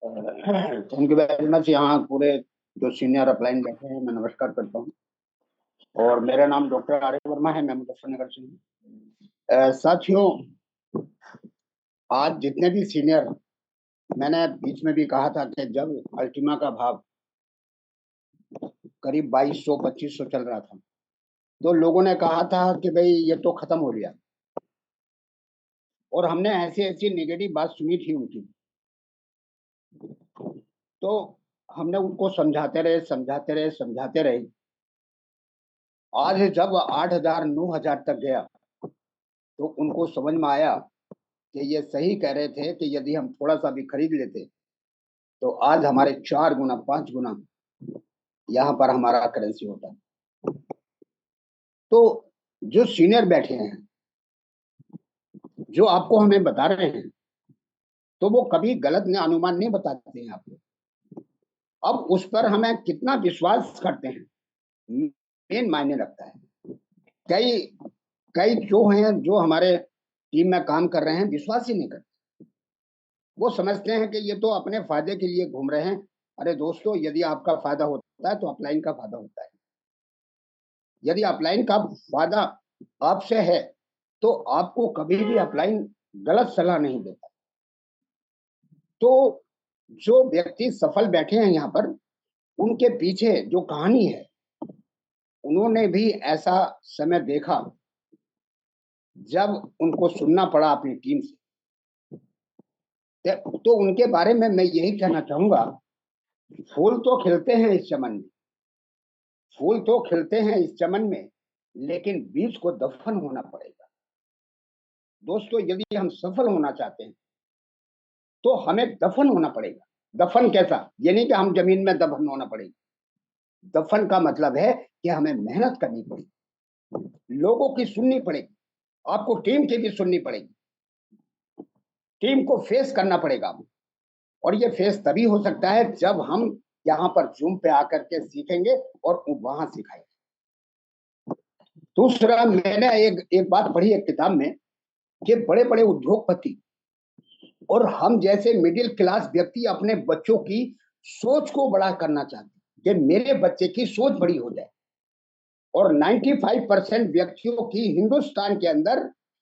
Thank you very much. यहाँ पूरे जो सीनियर अपलाइन बैठे हैं मैं नमस्कार करता हूँ और मेरा नाम डॉक्टर आर्य वर्मा है, मैं मुजफ्फरनगर से हूँ। साथियों, आज जितने भी सीनियर, मैंने बीच में भी कहा था कि जब अल्टीमा का भाव करीब 2200-2500 चल रहा था तो लोगों ने कहा था कि भाई ये तो खत्म हो गया, और हमने ऐसी ऐसी नेगेटिव बात सुनी थी उनकी, तो हमने उनको समझाते रहे। आज जब 8,000 9,000 तक गया तो उनको समझ में आया कि ये सही कह रहे थे कि यदि हम थोड़ा सा भी खरीद लेते तो आज हमारे 4 गुना 5 गुना यहाँ पर हमारा करेंसी होता। तो जो सीनियर बैठे हैं, जो आपको हमें बता रहे हैं, तो वो कभी गलत अनुमान नहीं बताते हैं आपको। अब उस पर हमें कितना विश्वास करते हैं मेन मायने रखता है। कई कई जो हैं, जो हमारे टीम में काम कर रहे हैं, विश्वास ही नहीं करते। वो समझते हैं कि ये तो अपने फायदे के लिए घूम रहे हैं। अरे दोस्तों, यदि आपका फायदा होता है तो अपलाइन का फायदा होता है। यदि अपलाइन का फायदा आपसे है तो आपको कभी भी अपलाइन गलत सलाह नहीं देता। तो जो व्यक्ति सफल बैठे हैं यहाँ पर, उनके पीछे जो कहानी है, उन्होंने भी ऐसा समय देखा जब उनको सुनना पड़ा अपनी टीम से। तो उनके बारे में मैं यही कहना चाहूंगा, फूल तो खिलते हैं इस चमन में, फूल तो खिलते हैं इस चमन में, लेकिन बीज को दफन होना पड़ेगा। दोस्तों, यदि हम सफल होना चाहते हैं तो हमें दफन होना पड़ेगा। दफन कैसा? ये नहीं कि हम जमीन में दफन होना पड़ेगा। दफन का मतलब है कि हमें मेहनत करनी पड़ेगी, लोगों की सुननी पड़ेगी, आपको टीम की भी सुननी पड़ेगी, टीम को फेस करना पड़ेगा। और ये फेस तभी हो सकता है जब हम यहाँ पर जूम पे आकर के सीखेंगे और वहां सिखाएंगे। दूसरा, मैंने एक बात पढ़ी एक किताब में कि बड़े बड़े उद्योगपति और हम जैसे मिडिल क्लास व्यक्ति अपने बच्चों की सोच को बड़ा करना चाहते हैं कि मेरे बच्चे की सोच बड़ी हो जाए। और 95% व्यक्तियों की हिंदुस्तान के अंदर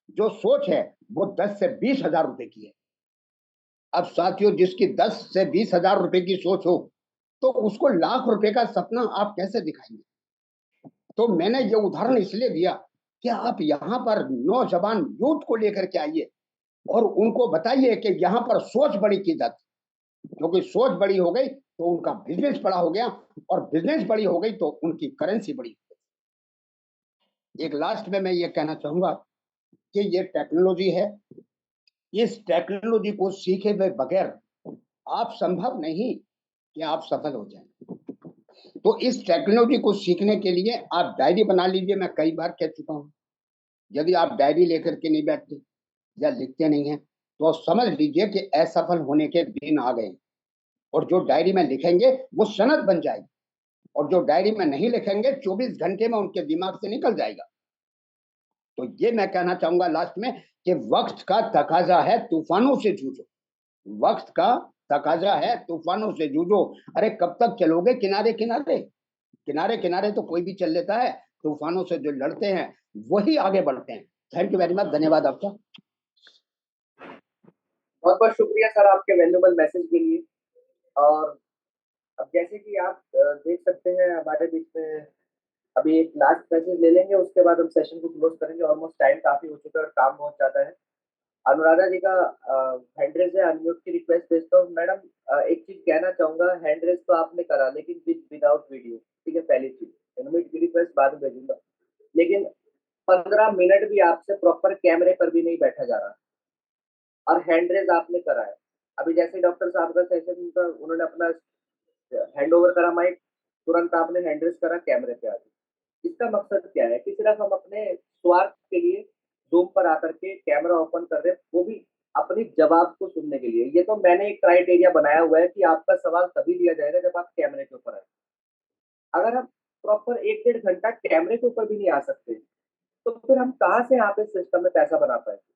जो सोच है वो 10 से 20 हजार रुपए की है। अब साथियों, जिसकी 10 से 20 हजार रुपए की सोच हो तो उसको लाख रुपए का सपना आप कैसे दिखाएंगे? तो मैंने ये उदाहरण इसलिए दिया कि आप यहाँ पर नौजवान यूथ को लेकर के आइए और उनको बताइए कि यहाँ पर सोच बड़ी की जाती, क्योंकि सोच बड़ी हो गई तो उनका बिजनेस बड़ा हो गया, और बिजनेस बड़ी हो गई तो उनकी करेंसी बड़ी हो गई। एक लास्ट में मैं ये कहना चाहूंगा कि ये टेक्नोलॉजी है, इस टेक्नोलॉजी को सीखे हुए बगैर आप संभव नहीं कि आप सफल हो जाएं। तो इस टेक्नोलॉजी को सीखने के लिए आप डायरी बना लीजिए। मैं कई बार कह चुका हूं, यदि आप डायरी लेकर के नहीं बैठते या लिखते नहीं हैं तो समझ लीजिए कि असफल होने के दिन आ गए। और जो डायरी में लिखेंगे वो सनद बन जाएगी, और जो डायरी में नहीं लिखेंगे 24 घंटे में उनके दिमाग से निकल जाएगा। तो ये मैं कहना चाहूंगा लास्ट में कि वक्त का तकाजा है, तूफानों से जूझो। वक्त का तकाजा है, तूफानों से जूझो। अरे कब तक चलोगे किनारे किनारे? किनारे किनारे तो कोई भी चल लेता है, तूफानों से जो लड़ते हैं वही आगे बढ़ते हैं। Thank you very much. धन्यवाद आपका। बहुत बहुत शुक्रिया सर आपके वैल्यूएबल मैसेज के लिए। और अब जैसे कि आप देख सकते हैं हमारे बीच में अभी एक लास्ट मैसेज ले लेंगे, उसके बाद हम सेशन को क्लोज करेंगे। ऑलमोस्ट टाइम काफी हो चुका है और काम बहुत ज्यादा है। अनुराधा जी का हैंड रेज है, अनम्यूट की रिक्वेस्ट भेजता हूँ। मैडम, एक चीज कहना चाहूंगा, हैंड रेज तो आपने करा लेकिन विदाउट वीडियो, ठीक है? पहली चीज, अनम्यूट की रिक्वेस्ट बाद में भेजूंगा, लेकिन 15 मिनट भी आपसे प्रॉपर कैमरे पर भी नहीं बैठा जा रहा और हैंड रेज आपने करा है। अभी जैसे डॉक्टर साहब का सेशन का उन्होंने अपना हैंड ओवर करा माइक, तुरंत आपने हैंड रेज करा, कैमरे पे आ गए। इसका मकसद क्या है कि सिर्फ हम अपने स्वार्थ के लिए जूम पर आकर के कैमरा ओपन कर रहे हैं, वो भी अपनी जवाब को सुनने के लिए। ये तो मैंने एक क्राइटेरिया बनाया हुआ है कि आपका सवाल तभी लिया जाएगा जब आप कैमरे के ऊपर आए। अगर हम प्रॉपर 1 डेढ़ घंटा कैमरे के ऊपर भी नहीं आ सकते तो फिर हम कहाँ से यहाँ पे सिस्टम में पैसा बना पाएंगे?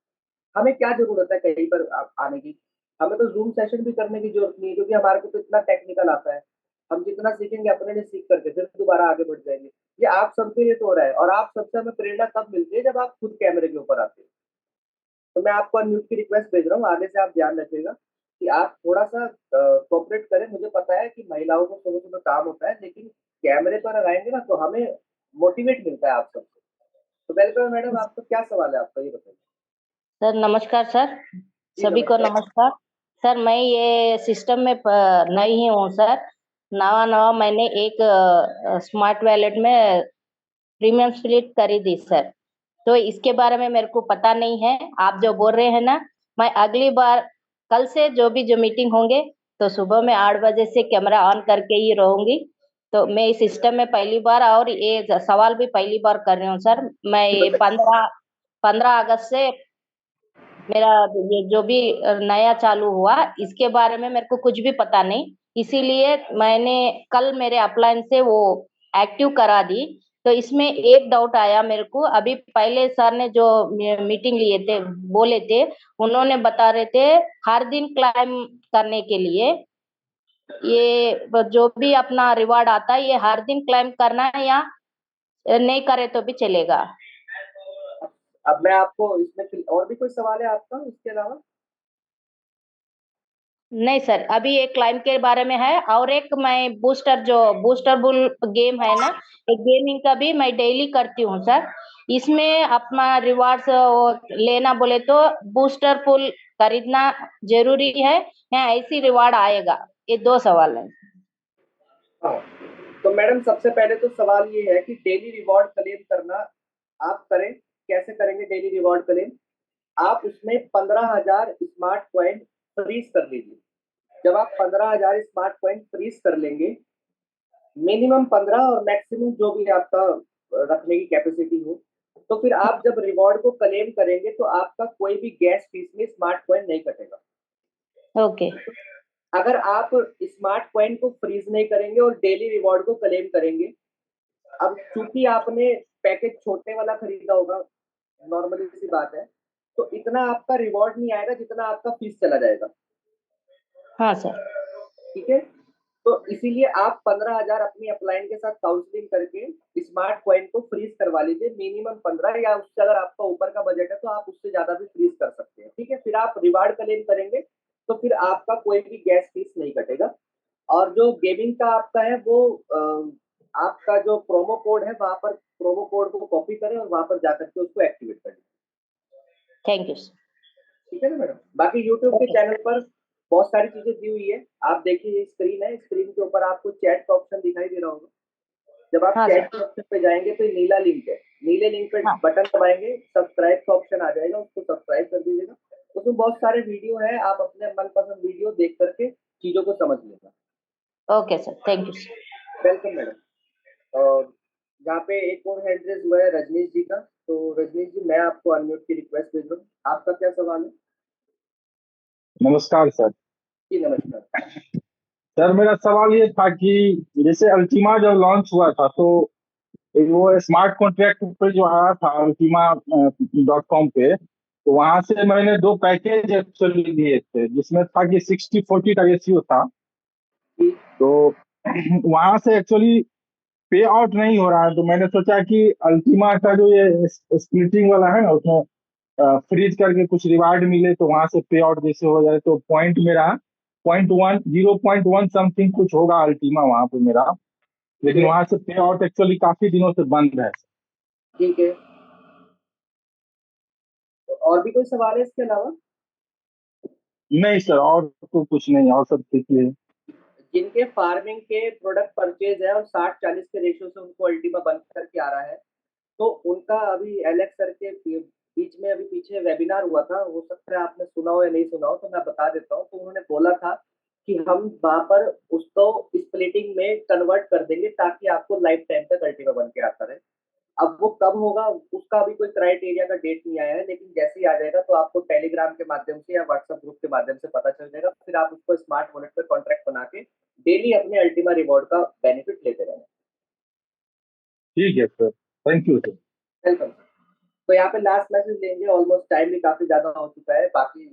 हमें क्या जरूरत है कहीं पर आने की? हमें तो जूम सेशन भी करने की जरूरत नहीं है, क्योंकि हमारे को तो इतना टेक्निकल आता है। हम जितना सीखेंगे अपने लिए सीख करके फिर दोबारा आगे बढ़ जाएंगे। ये आप सबके लिए तो हो रहा है, और आप सबसे हमें प्रेरणा तब मिलती है जब आप खुद कैमरे के ऊपर आते हैं। तो मैं आपको अनम्यूट की रिक्वेस्ट भेज रहा हूँ। आगे से आप ध्यान रखिएगा कि आप थोड़ा सा कोऑपरेट करें। मुझे पता है कि महिलाओं को सुबह सुबह काम होता है, लेकिन कैमरे पर लगाएंगे ना तो हमें मोटिवेट मिलता है आप सबसे। तो वेलकम मैडम, आपका क्या सवाल है, आपका ये बताइए। सर नमस्कार सर, जी, सभी को नमस्कार। नमस्कार। सर मैं ये सिस्टम में नई हूँ सर। नवा मैंने एक स्मार्ट वॉलेट में प्रीमियम स्प्लिट खरीदी सर। तो इसके बारे में मेरे को पता नहीं है। आप जो बोल रहे हैं ना मैं अगली बार कल से जो मीटिंग होंगे तो सुबह में 8 बजे से कैमरा ऑन करके ही रहूंगी। तो मैं इस सिस्टम में पहली बार और ये सवाल भी पहली बार कर रही हूँ सर। मैं ये 15 अगस्त से मेरा ये जो भी नया चालू हुआ इसके बारे में मेरे को कुछ भी पता नहीं, इसीलिए मैंने कल मेरे अपलाइन से वो एक्टिव करा दी। तो इसमें एक डाउट आया मेरे को, अभी पहले सर ने जो मीटिंग लिए थे बोले थे, उन्होंने बता रहे थे हर दिन क्लाइम करने के लिए ये जो भी अपना रिवार्ड आता है ये हर दिन क्लाइम करना है या नहीं करे तो भी चलेगा। अब मैं आपको इसमें और भी कोई सवाल है आपका इसके अलावा? नहीं सर, अभी एक क्लाइम के बारे में है और एक मैं बूस्टर बुल गेम है ना, एक गेमिंग का भी मैं डेली करती हूँ सर। इसमें अपना रिवार्ड्स लेना बोले तो बूस्टर पुल खरीदना जरूरी है या ऐसी रिवार्ड आएगा? ये 2 सवाल है। हाँ, तो मैडम सबसे पहले तो सवाल ये है कि डेली रिवॉर्ड क्लेम करना आप करें। कैसे करेंगे डेली रिवॉर्ड क्लेम? आप उसमें 15,000 स्मार्ट कॉइन फ्रीज कर लीजिए। जब आप 15,000 स्मार्ट कॉइन फ्रीज कर लेंगे, मिनिमम 15 और मैक्सिमम जो भी आपका रखने की कैपेसिटी हो, तो फिर आप जब रिवॉर्ड को क्लेम करेंगे तो आपका कोई भी गैस फीस में स्मार्ट कॉइन नहीं कटेगा। ओके। अगर आप स्मार्ट कॉइन को फ्रीज नहीं करेंगे और डेली रिवॉर्ड को क्लेम करेंगे, अब चूंकि आपने पैकेज छोटे वाला खरीदा होगा, नॉर्मली सी बात है, तो इतना आपका रिवॉर्ड नहीं आएगा जितना आपका फीस चला जाएगा। हाँ सर। ठीक है, तो इसीलिए आप 15,000 अपनी अपलाइन के साथ काउंसलिंग करके स्मार्ट कॉइन को फ्रीज करवा लीजिए। मिनिमम 15 या उससे अगर आपका ऊपर का बजट है तो आप उससे ज्यादा भी फ्रीज कर सकते हैं। ठीक है, फिर आप रिवार्ड क्लेम करेंगे तो फिर आपका कोई भी गैस फीस नहीं कटेगा। और जो गेमिंग का आपका है वो आपका जो प्रोमो कोड है वहां पर प्रोमो कोड को कॉपी करें और वहां पर जाकर के उसको एक्टिवेट करें। Thank you sir. ठीक है ना मैडम? बाकी यूट्यूब के चैनल पर बहुत सारी चीजें दी हुई है। आप देखिए, ये स्क्रीन है, स्क्रीन के ऊपर आपको चैट का ऑप्शन दिखाई दे रहा होगा। जब आप हाँ चैट सर। के ऑप्शन पे जाएंगे तो नीला लिंक है, नीले लिंक पे हाँ। बटन दबाएंगे, सब्सक्राइब का ऑप्शन आ जाएगा, उसको सब्सक्राइब कर दीजिएगा। उसमें बहुत सारे वीडियो है, आप अपने मनपसंद वीडियो देख करके चीजों को समझ लेना। Okay sir, thank you sir. Welcome madam. और यहाँ पे एक और हैंड रेज हुआ है रजनीश जी का। तो रजनीश जी, मैं आपको अनम्यूट की रिक्वेस्ट भेज रहा हूँ। आपका क्या सवाल है? नमस्कार सर। जी नमस्कार। सर मेरा सवाल ये था कि जैसे अल्टीमा जब लॉन्च हुआ था तो वो स्मार्ट कॉन्ट्रैक्ट पे जो आया था ultima.com पे, तो वहां से मैंने 2 पैकेज एक्चुअली लिए थे जिसमें था कि 60-40 का रेशियो था। जी तो वहां से एक्चुअली पे आउट नहीं हो रहा है, तो मैंने सोचा कि अल्टीमा का जो ये स्प्लिटिंग वाला है ना, उसमें फ्रीज करके कुछ रिवार्ड मिले तो वहां से पे आउट जैसे हो जाए। तो पॉइंट मेरा 0.1 समथिंग कुछ होगा अल्टीमा वहां पे मेरा, लेकिन ठीक वहां से पे आउट एक्चुअली काफी दिनों से बंद है। है। तो और भी कोई सवाल है इसके अलावा? नहीं सर, और तो कुछ नहीं, और सब ठीक ही है। जिनके फार्मिंग के प्रोडक्ट परचेज है और 60-40 के रेशियो से उनको अल्टीमा बंद करके आ रहा है, तो उनका अभी एलेक्स सर के बीच में अभी पीछे वेबिनार हुआ था, हो सकता है आपने सुना हो या नहीं सुना हो, तो मैं बता देता हूँ। तो उन्होंने बोला था कि हम वहां पर उसको स्प्लिटिंग में कन्वर्ट कर देंगे ताकि आपको लाइफ टाइम तक अल्टीमा बन के आता रहे। अब वो कब होगा उसका अभी कोई क्राइटेरिया का डेट नहीं आया है, लेकिन जैसे ही आ जाएगा तो आपको टेलीग्राम के माध्यम से या व्हाट्सएप ग्रुप के माध्यम से पता चल जाएगा। फिर आप उसको स्मार्ट वॉलेट पे कॉन्ट्रैक्ट बना के डेली अपने अल्टीमा रिवॉर्ड का बेनिफिट लेते रहना। ठीक है sir, thank you sir. Welcome. तो यहाँ पे लास्ट मैसेज लेंगे, ऑलमोस्ट टाइम भी काफी ज्यादा हो चुका है। बाकी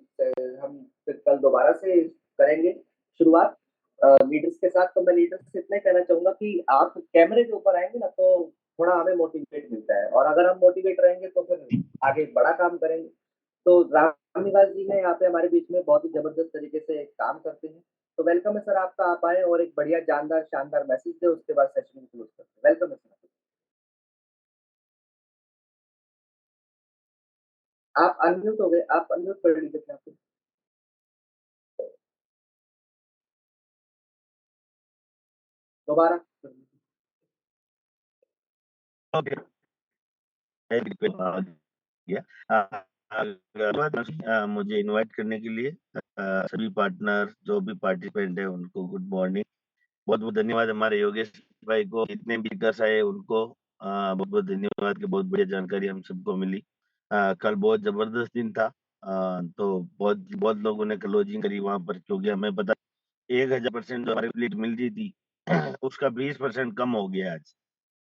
हम फिर कल दोबारा से करेंगे शुरुआत लीडर्स के साथ। तो मैं लीडर्स से इतना ही कहना चाहूंगा कि आप कैमरे के ऊपर आएंगे ना तो थोड़ा हमें मोटिवेट मिलता है, और अगर हम मोटिवेट रहेंगे तो फिर आगे बड़ा काम करेंगे। तो राम निवास जी हैं यहाँ पे हमारे बीच में, बहुत ही जबरदस्त तरीके से काम करते हैं। तो वेलकम है सर आपका, आप आए और एक बढ़िया जानदार शानदार मैसेज दे, उसके बाद सेशन क्लोज करते हैं। वेलकम है सर। आप अनम्यूट हो गए, आप अनम्यूट कर लीजिए अपने आप को। दोबारा Okay. Yeah. धन्यवाद मुझे इनवाइट करने के लिए। सभी पार्टनर जो भी पार्टिसिपेंट है उनको गुड मॉर्निंग। बहुत बहुत धन्यवाद हमारे योगेश भाई को, जितने भी स्पीकर्स आए उनको बहुत बहुत धन्यवाद कि बहुत बढ़िया जानकारी हम सबको मिली। कल बहुत जबरदस्त दिन था। तो बहुत बहुत लोगों ने क्लोजिंग करी वहां पर, क्योंकि हमें पता 1000% जो हमारी फ्लीट मिल रही थी उसका 20% कम हो गया आज।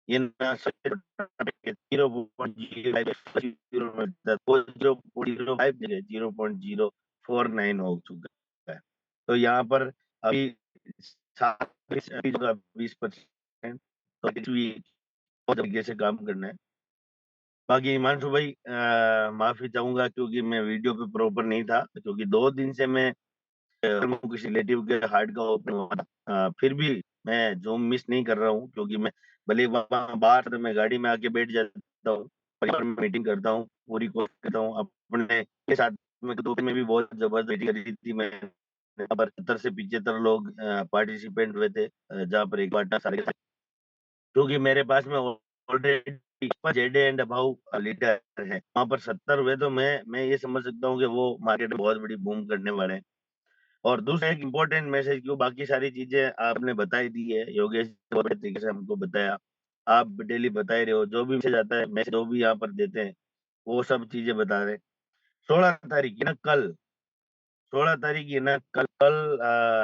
ये ना 0.05 हो चुका है। तो यहाँ पर अभी 20%, तो बहुत तरीके से काम करना है। बाकी हिमांशु भाई माफी चाहूंगा क्योंकि मैं वीडियो पे प्रॉपर नहीं था, क्योंकि 2 दिन से मैं किसी रिलेटिव के हार्ट का ओपन हुआ था। फिर भी मैं जूम मिस नहीं कर रहा हूँ, क्योंकि मैं भले वहाँ बाहर तो मैं गाड़ी में आके बैठ जाता हूँ, परिवार में मीटिंग करता हूँ, पूरी कोशिश करता हूँ अपने के साथ में। दोपहर में भी बहुत जबरदस्त मीटिंग करी थी मैं, यहाँ पर 70 से 75 लोग पार्टिसिपेंट हुए थे, जहाँ पर एक पार्टनर सारे, क्योंकि मेरे पास में ऑलरेडी जेड एंड अबाउ लीटर है, वहाँ पर 70 हुए, तो मैं ये समझ सकता हूँ कि वो मार्केट में बहुत बड़ी बूम करने वाले हैं। और दूसरा एक इम्पोर्टेंट मैसेज, क्यों बाकी सारी चीजें आपने बताई दी है, योगेश ने बहुत अच्छे तरीके से हमको बताया, आप डेली बता ही रहे हो, जो भी मैसेज आता है, मैसेज जो भी यहाँ पर देते हैं वो सब चीजें बता रहे हैं। 16 तारीख की ना कल 16 तारीख की ना कल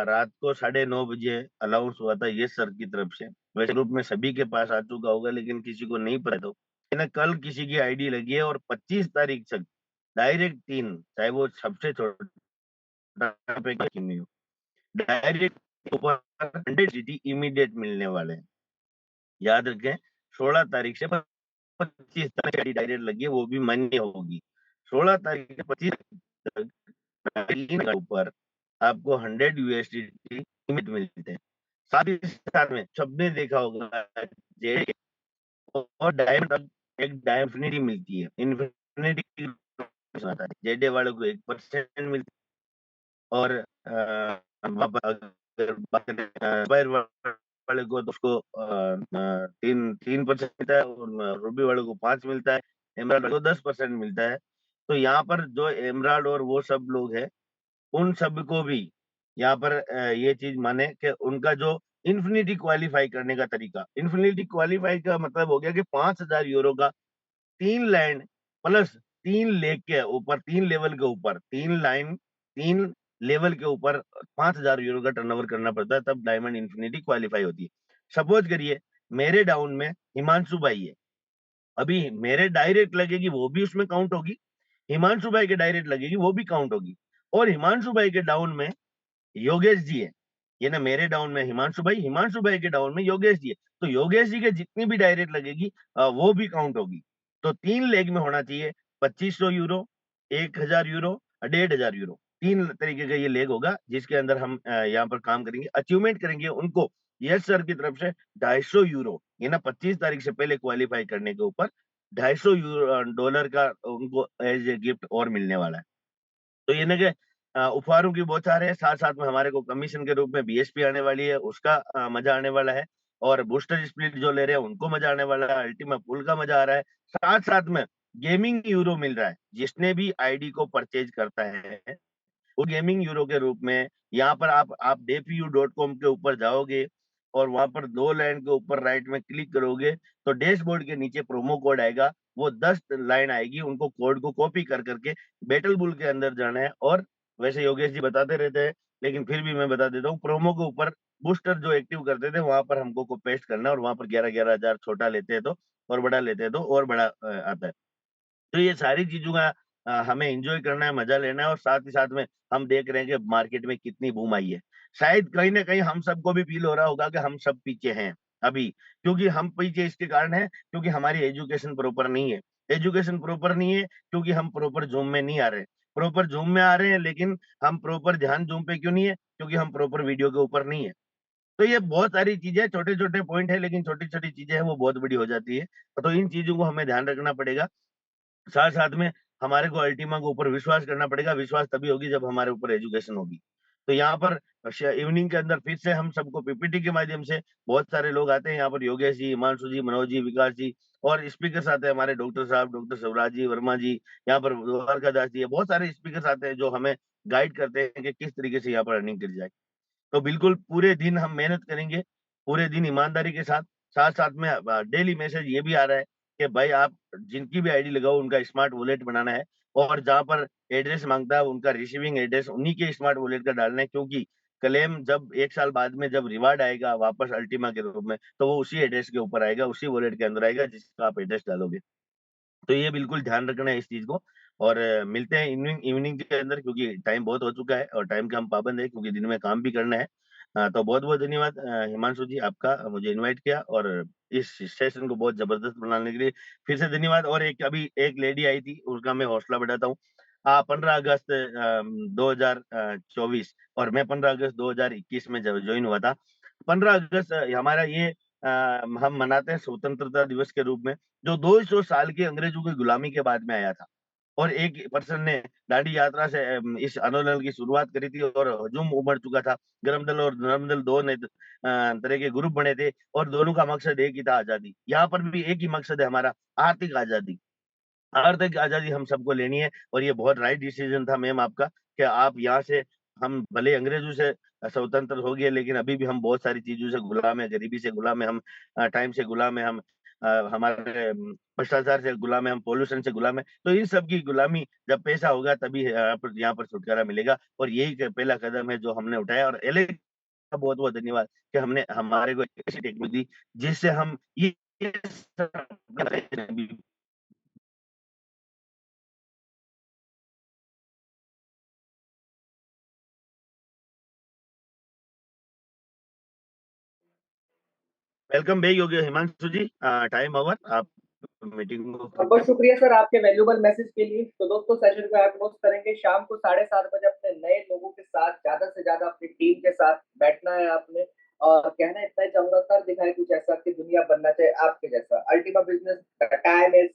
रात को 9:30 बजे अनाउंस हुआ था ये सर की तरफ से। वैसे ग्रुप में सभी के पास आ चुका होगा, लेकिन किसी को नहीं पता, तो ना कल किसी की आईडी लगी है, और 25 तारीख तक डायरेक्ट 3, चाहे वो सबसे छोटा नहीं हो, डायरेक्ट ऊपर 100 जीटी इमीडिएट मिलने वाले हैं। याद रखें 16 तारीख से 25 तारीख डायरेक्ट लगी है, वो भी मान्य होगी। 16 तारीख से 25 तक के ऊपर आपको 100 USDT इमीडिएट मिलते हैं। साथ ही साथ में सबने देखा होगा जेड और डायमंड, एक डायमंड मिलती है, इन्फिनिटी जेडे वालों को 1% मिलती है, और अगर बात करें वाले को तो उसको 3% मिलता है, और रूबी वाले को 5 मिलता है, एमराल्ड वाले को 10% मिलता है। तो यहाँ पर जो एमराल्ड और वो सब लोग हैं, उन सब को भी यहाँ पर ये चीज माने कि उनका जो इन्फिनिटी क्वालिफाई करने का तरीका, इन्फिनिटी क्वालिफाई का मतलब हो गया कि 5000 यूरो का 3 लैंड प्लस 3 लेक के ऊपर, 3 लेवल के ऊपर, 3 लेवल के ऊपर 5000 यूरो का टर्नओवर करना पड़ता है, तब डायमंड इन्फिनिटी क्वालिफाई होती है। सपोज करिए मेरे डाउन में हिमांशु भाई है, अभी मेरे डायरेक्ट लगेगी वो भी उसमें काउंट होगी, हिमांशु भाई के डायरेक्ट लगेगी वो भी काउंट होगी, और हिमांशु भाई के डाउन में योगेश जी है, ये ना मेरे डाउन में हिमांशु भाई के डाउन में योगेश जी है, तो योगेश जी के जितनी भी डायरेक्ट लगेगी वो भी काउंट होगी। तो 3 लेग में होना चाहिए 2500 यूरो, 1000 यूरो, 1500 यूरो, 3 तरीके का ये लेग होगा, जिसके अंदर हम यहाँ पर काम करेंगे, अचीवमेंट करेंगे उनको यस सर की तरफ से 250 यूरो, ये ना 25 तारीख से पहले क्वालिफाई करने के ऊपर 250 यूरो डॉलर का उनको एज ए गिफ्ट और मिलने वाला है। तो ये ना कि उपहारों की बौछार है, साथ साथ में हमारे को कमीशन के रूप में बीएसपी आने वाली है, उसका मजा आने वाला है, और बूस्टर स्प्लिट जो ले रहे हैं उनको मजा आने वाला है, अल्टीमा पुल का मजा आ रहा है, साथ साथ में गेमिंग यूरो मिल रहा है, जिसने भी आईडी को परचेज करता है वो गेमिंग यूरो के रूप में। यहाँ पर आप depu.com के ऊपर जाओगे, और वहां पर 2 लाइन के ऊपर राइट में क्लिक करोगे तो डैशबोर्ड के नीचे प्रोमो कोड आएगा, वो 10 लाइन आएगी, उनको कोड को कॉपी कर करके बैटल बुल के अंदर जाना है। और वैसे योगेश जी बताते रहते हैं, लेकिन फिर भी मैं बता देता हूँ, प्रोमो के ऊपर बूस्टर जो एक्टिव करते थे वहां पर हमको को पेस्ट करना है, और वहां पर 11,000 छोटा लेते हैं तो, और बड़ा लेते हैं तो और बड़ा आता है। तो ये सारी चीजों का हमें एंजॉय करना है, मजा लेना है, और साथ ही साथ में हम देख रहे हैं कि मार्केट में कितनी बूम आई है। शायद कहीं ना कहीं हम सबको भी फील हो रहा होगा कि हम सब पीछे हैं अभी, क्योंकि हम पीछे इसके कारण है क्योंकि हमारी एजुकेशन प्रॉपर नहीं है। एजुकेशन प्रॉपर नहीं है क्योंकि हम प्रॉपर जूम में नहीं आ रहे, प्रॉपर जूम में आ रहे हैं लेकिन हम प्रॉपर ध्यान जूम पे क्यों नहीं है, क्योंकि हम प्रॉपर वीडियो के ऊपर नहीं है। तो ये बहुत सारी चीजें, छोटे छोटे पॉइंट है, लेकिन छोटी छोटी चीजें हैं वो बहुत बड़ी हो जाती है। तो इन चीजों को हमें ध्यान रखना पड़ेगा। साथ साथ में हमारे को अल्टीमा के ऊपर विश्वास करना पड़ेगा, विश्वास तभी होगी जब हमारे ऊपर एजुकेशन होगी। तो यहाँ पर इवनिंग के अंदर फिर से हम सबको पीपीटी के माध्यम से बहुत सारे लोग आते हैं यहाँ पर, योगेश जी, हिमांशु जी, मनोज जी, विकास जी, और स्पीकर्स आते हैं हमारे डॉक्टर साहब, डॉक्टर शिवराज जी वर्मा जी, यहाँ पर द्वारका दास जी, बहुत सारे स्पीकर्स आते हैं जो हमें गाइड करते हैं कि किस तरीके से यहाँ पर अर्निंग करी जाए। तो बिल्कुल पूरे दिन हम मेहनत करेंगे, पूरे दिन ईमानदारी के साथ। साथ साथ में डेली मैसेज ये भी आ रहा है कि भाई आप जिनकी भी आईडी लगाओ उनका स्मार्ट वॉलेट बनाना है, और जहां पर एड्रेस मांगता है उनका रिसीविंग एड्रेस उन्हीं के स्मार्ट वॉलेट का डालना है, क्योंकि क्लेम जब 1 साल बाद में जब रिवार्ड आएगा वापस अल्टीमा के रूप में, तो वो उसी एड्रेस के ऊपर आएगा, उसी वॉलेट के अंदर आएगा जिसका आप एड्रेस डालोगे। तो ये बिल्कुल ध्यान रखना है इस चीज को। और मिलते हैं इवनिंग इवनिंग के अंदर, क्योंकि टाइम बहुत हो चुका है और टाइम का हम पाबंद है, क्योंकि दिन में काम भी करना है। तो बहुत बहुत धन्यवाद हिमांशु जी, आपका मुझे इनवाइट किया और इस सेशन को बहुत जबरदस्त बनाने के लिए फिर से धन्यवाद। और एक अभी एक लेडी आई थी, उसका मैं हौसला बढ़ाता हूँ। 15 अगस्त 2024 और मैं 15 अगस्त 2021 में जब ज्वाइन हुआ था। 15 अगस्त हमारा ये हम मनाते हैं स्वतंत्रता दिवस के रूप में, जो 200 साल की अंग्रेजों की गुलामी के बाद में आया था। और एक पर्सन ने दांडी यात्रा से इस आंदोलन की शुरुआत करी थी और हजूम उमड़ चुका था। गरम दल और नरम दल दो ने तरह के ग्रुप बने थे और दोनों का मकसद एक ही था, आजादी। यहाँ पर भी एक ही मकसद है हमारा, आर्थिक आजादी। आर्थिक आजादी हम सबको लेनी है और ये बहुत राइट डिसीजन था मैम आपका कि आप यहाँ से, हम भले अंग्रेजों से स्वतंत्र हो गए लेकिन अभी भी हम बहुत सारी चीजों से गुलाम है, गरीबी से गुलाम है हम, टाइम से गुलाम है हम, हमारे भ्रष्टाचार से गुलाम है हम, पॉल्यूशन से गुलाम है। तो इन सब की गुलामी जब पैसा होगा तभी यहाँ पर छुटकारा मिलेगा, और यही पहला कदम है जो हमने उठाया। और एल का बहुत बहुत धन्यवाद कि हमने हमारे को एक ऐसी टेक्निक दी जिससे हम ये वेलकम बैक हो गया हिमांशु जी, टाइम ओवर, आप मीटिंग को बहुत शुक्रिया सर आपके वैल्यूबल मैसेज के लिए। तो दोस्तों सेशन को आप क्लोज करेंगे। शाम को 7:30 बजे अपने नए लोगों के साथ ज्यादा से ज्यादा अपनी टीम के साथ बैठना है आपने, और कहना इतना ही चाहूंगा, कर दिखाए कुछ ऐसा कि दुनिया बनना चाहे आपके जैसा। अल्टीमा बिजनेस का टाइम इज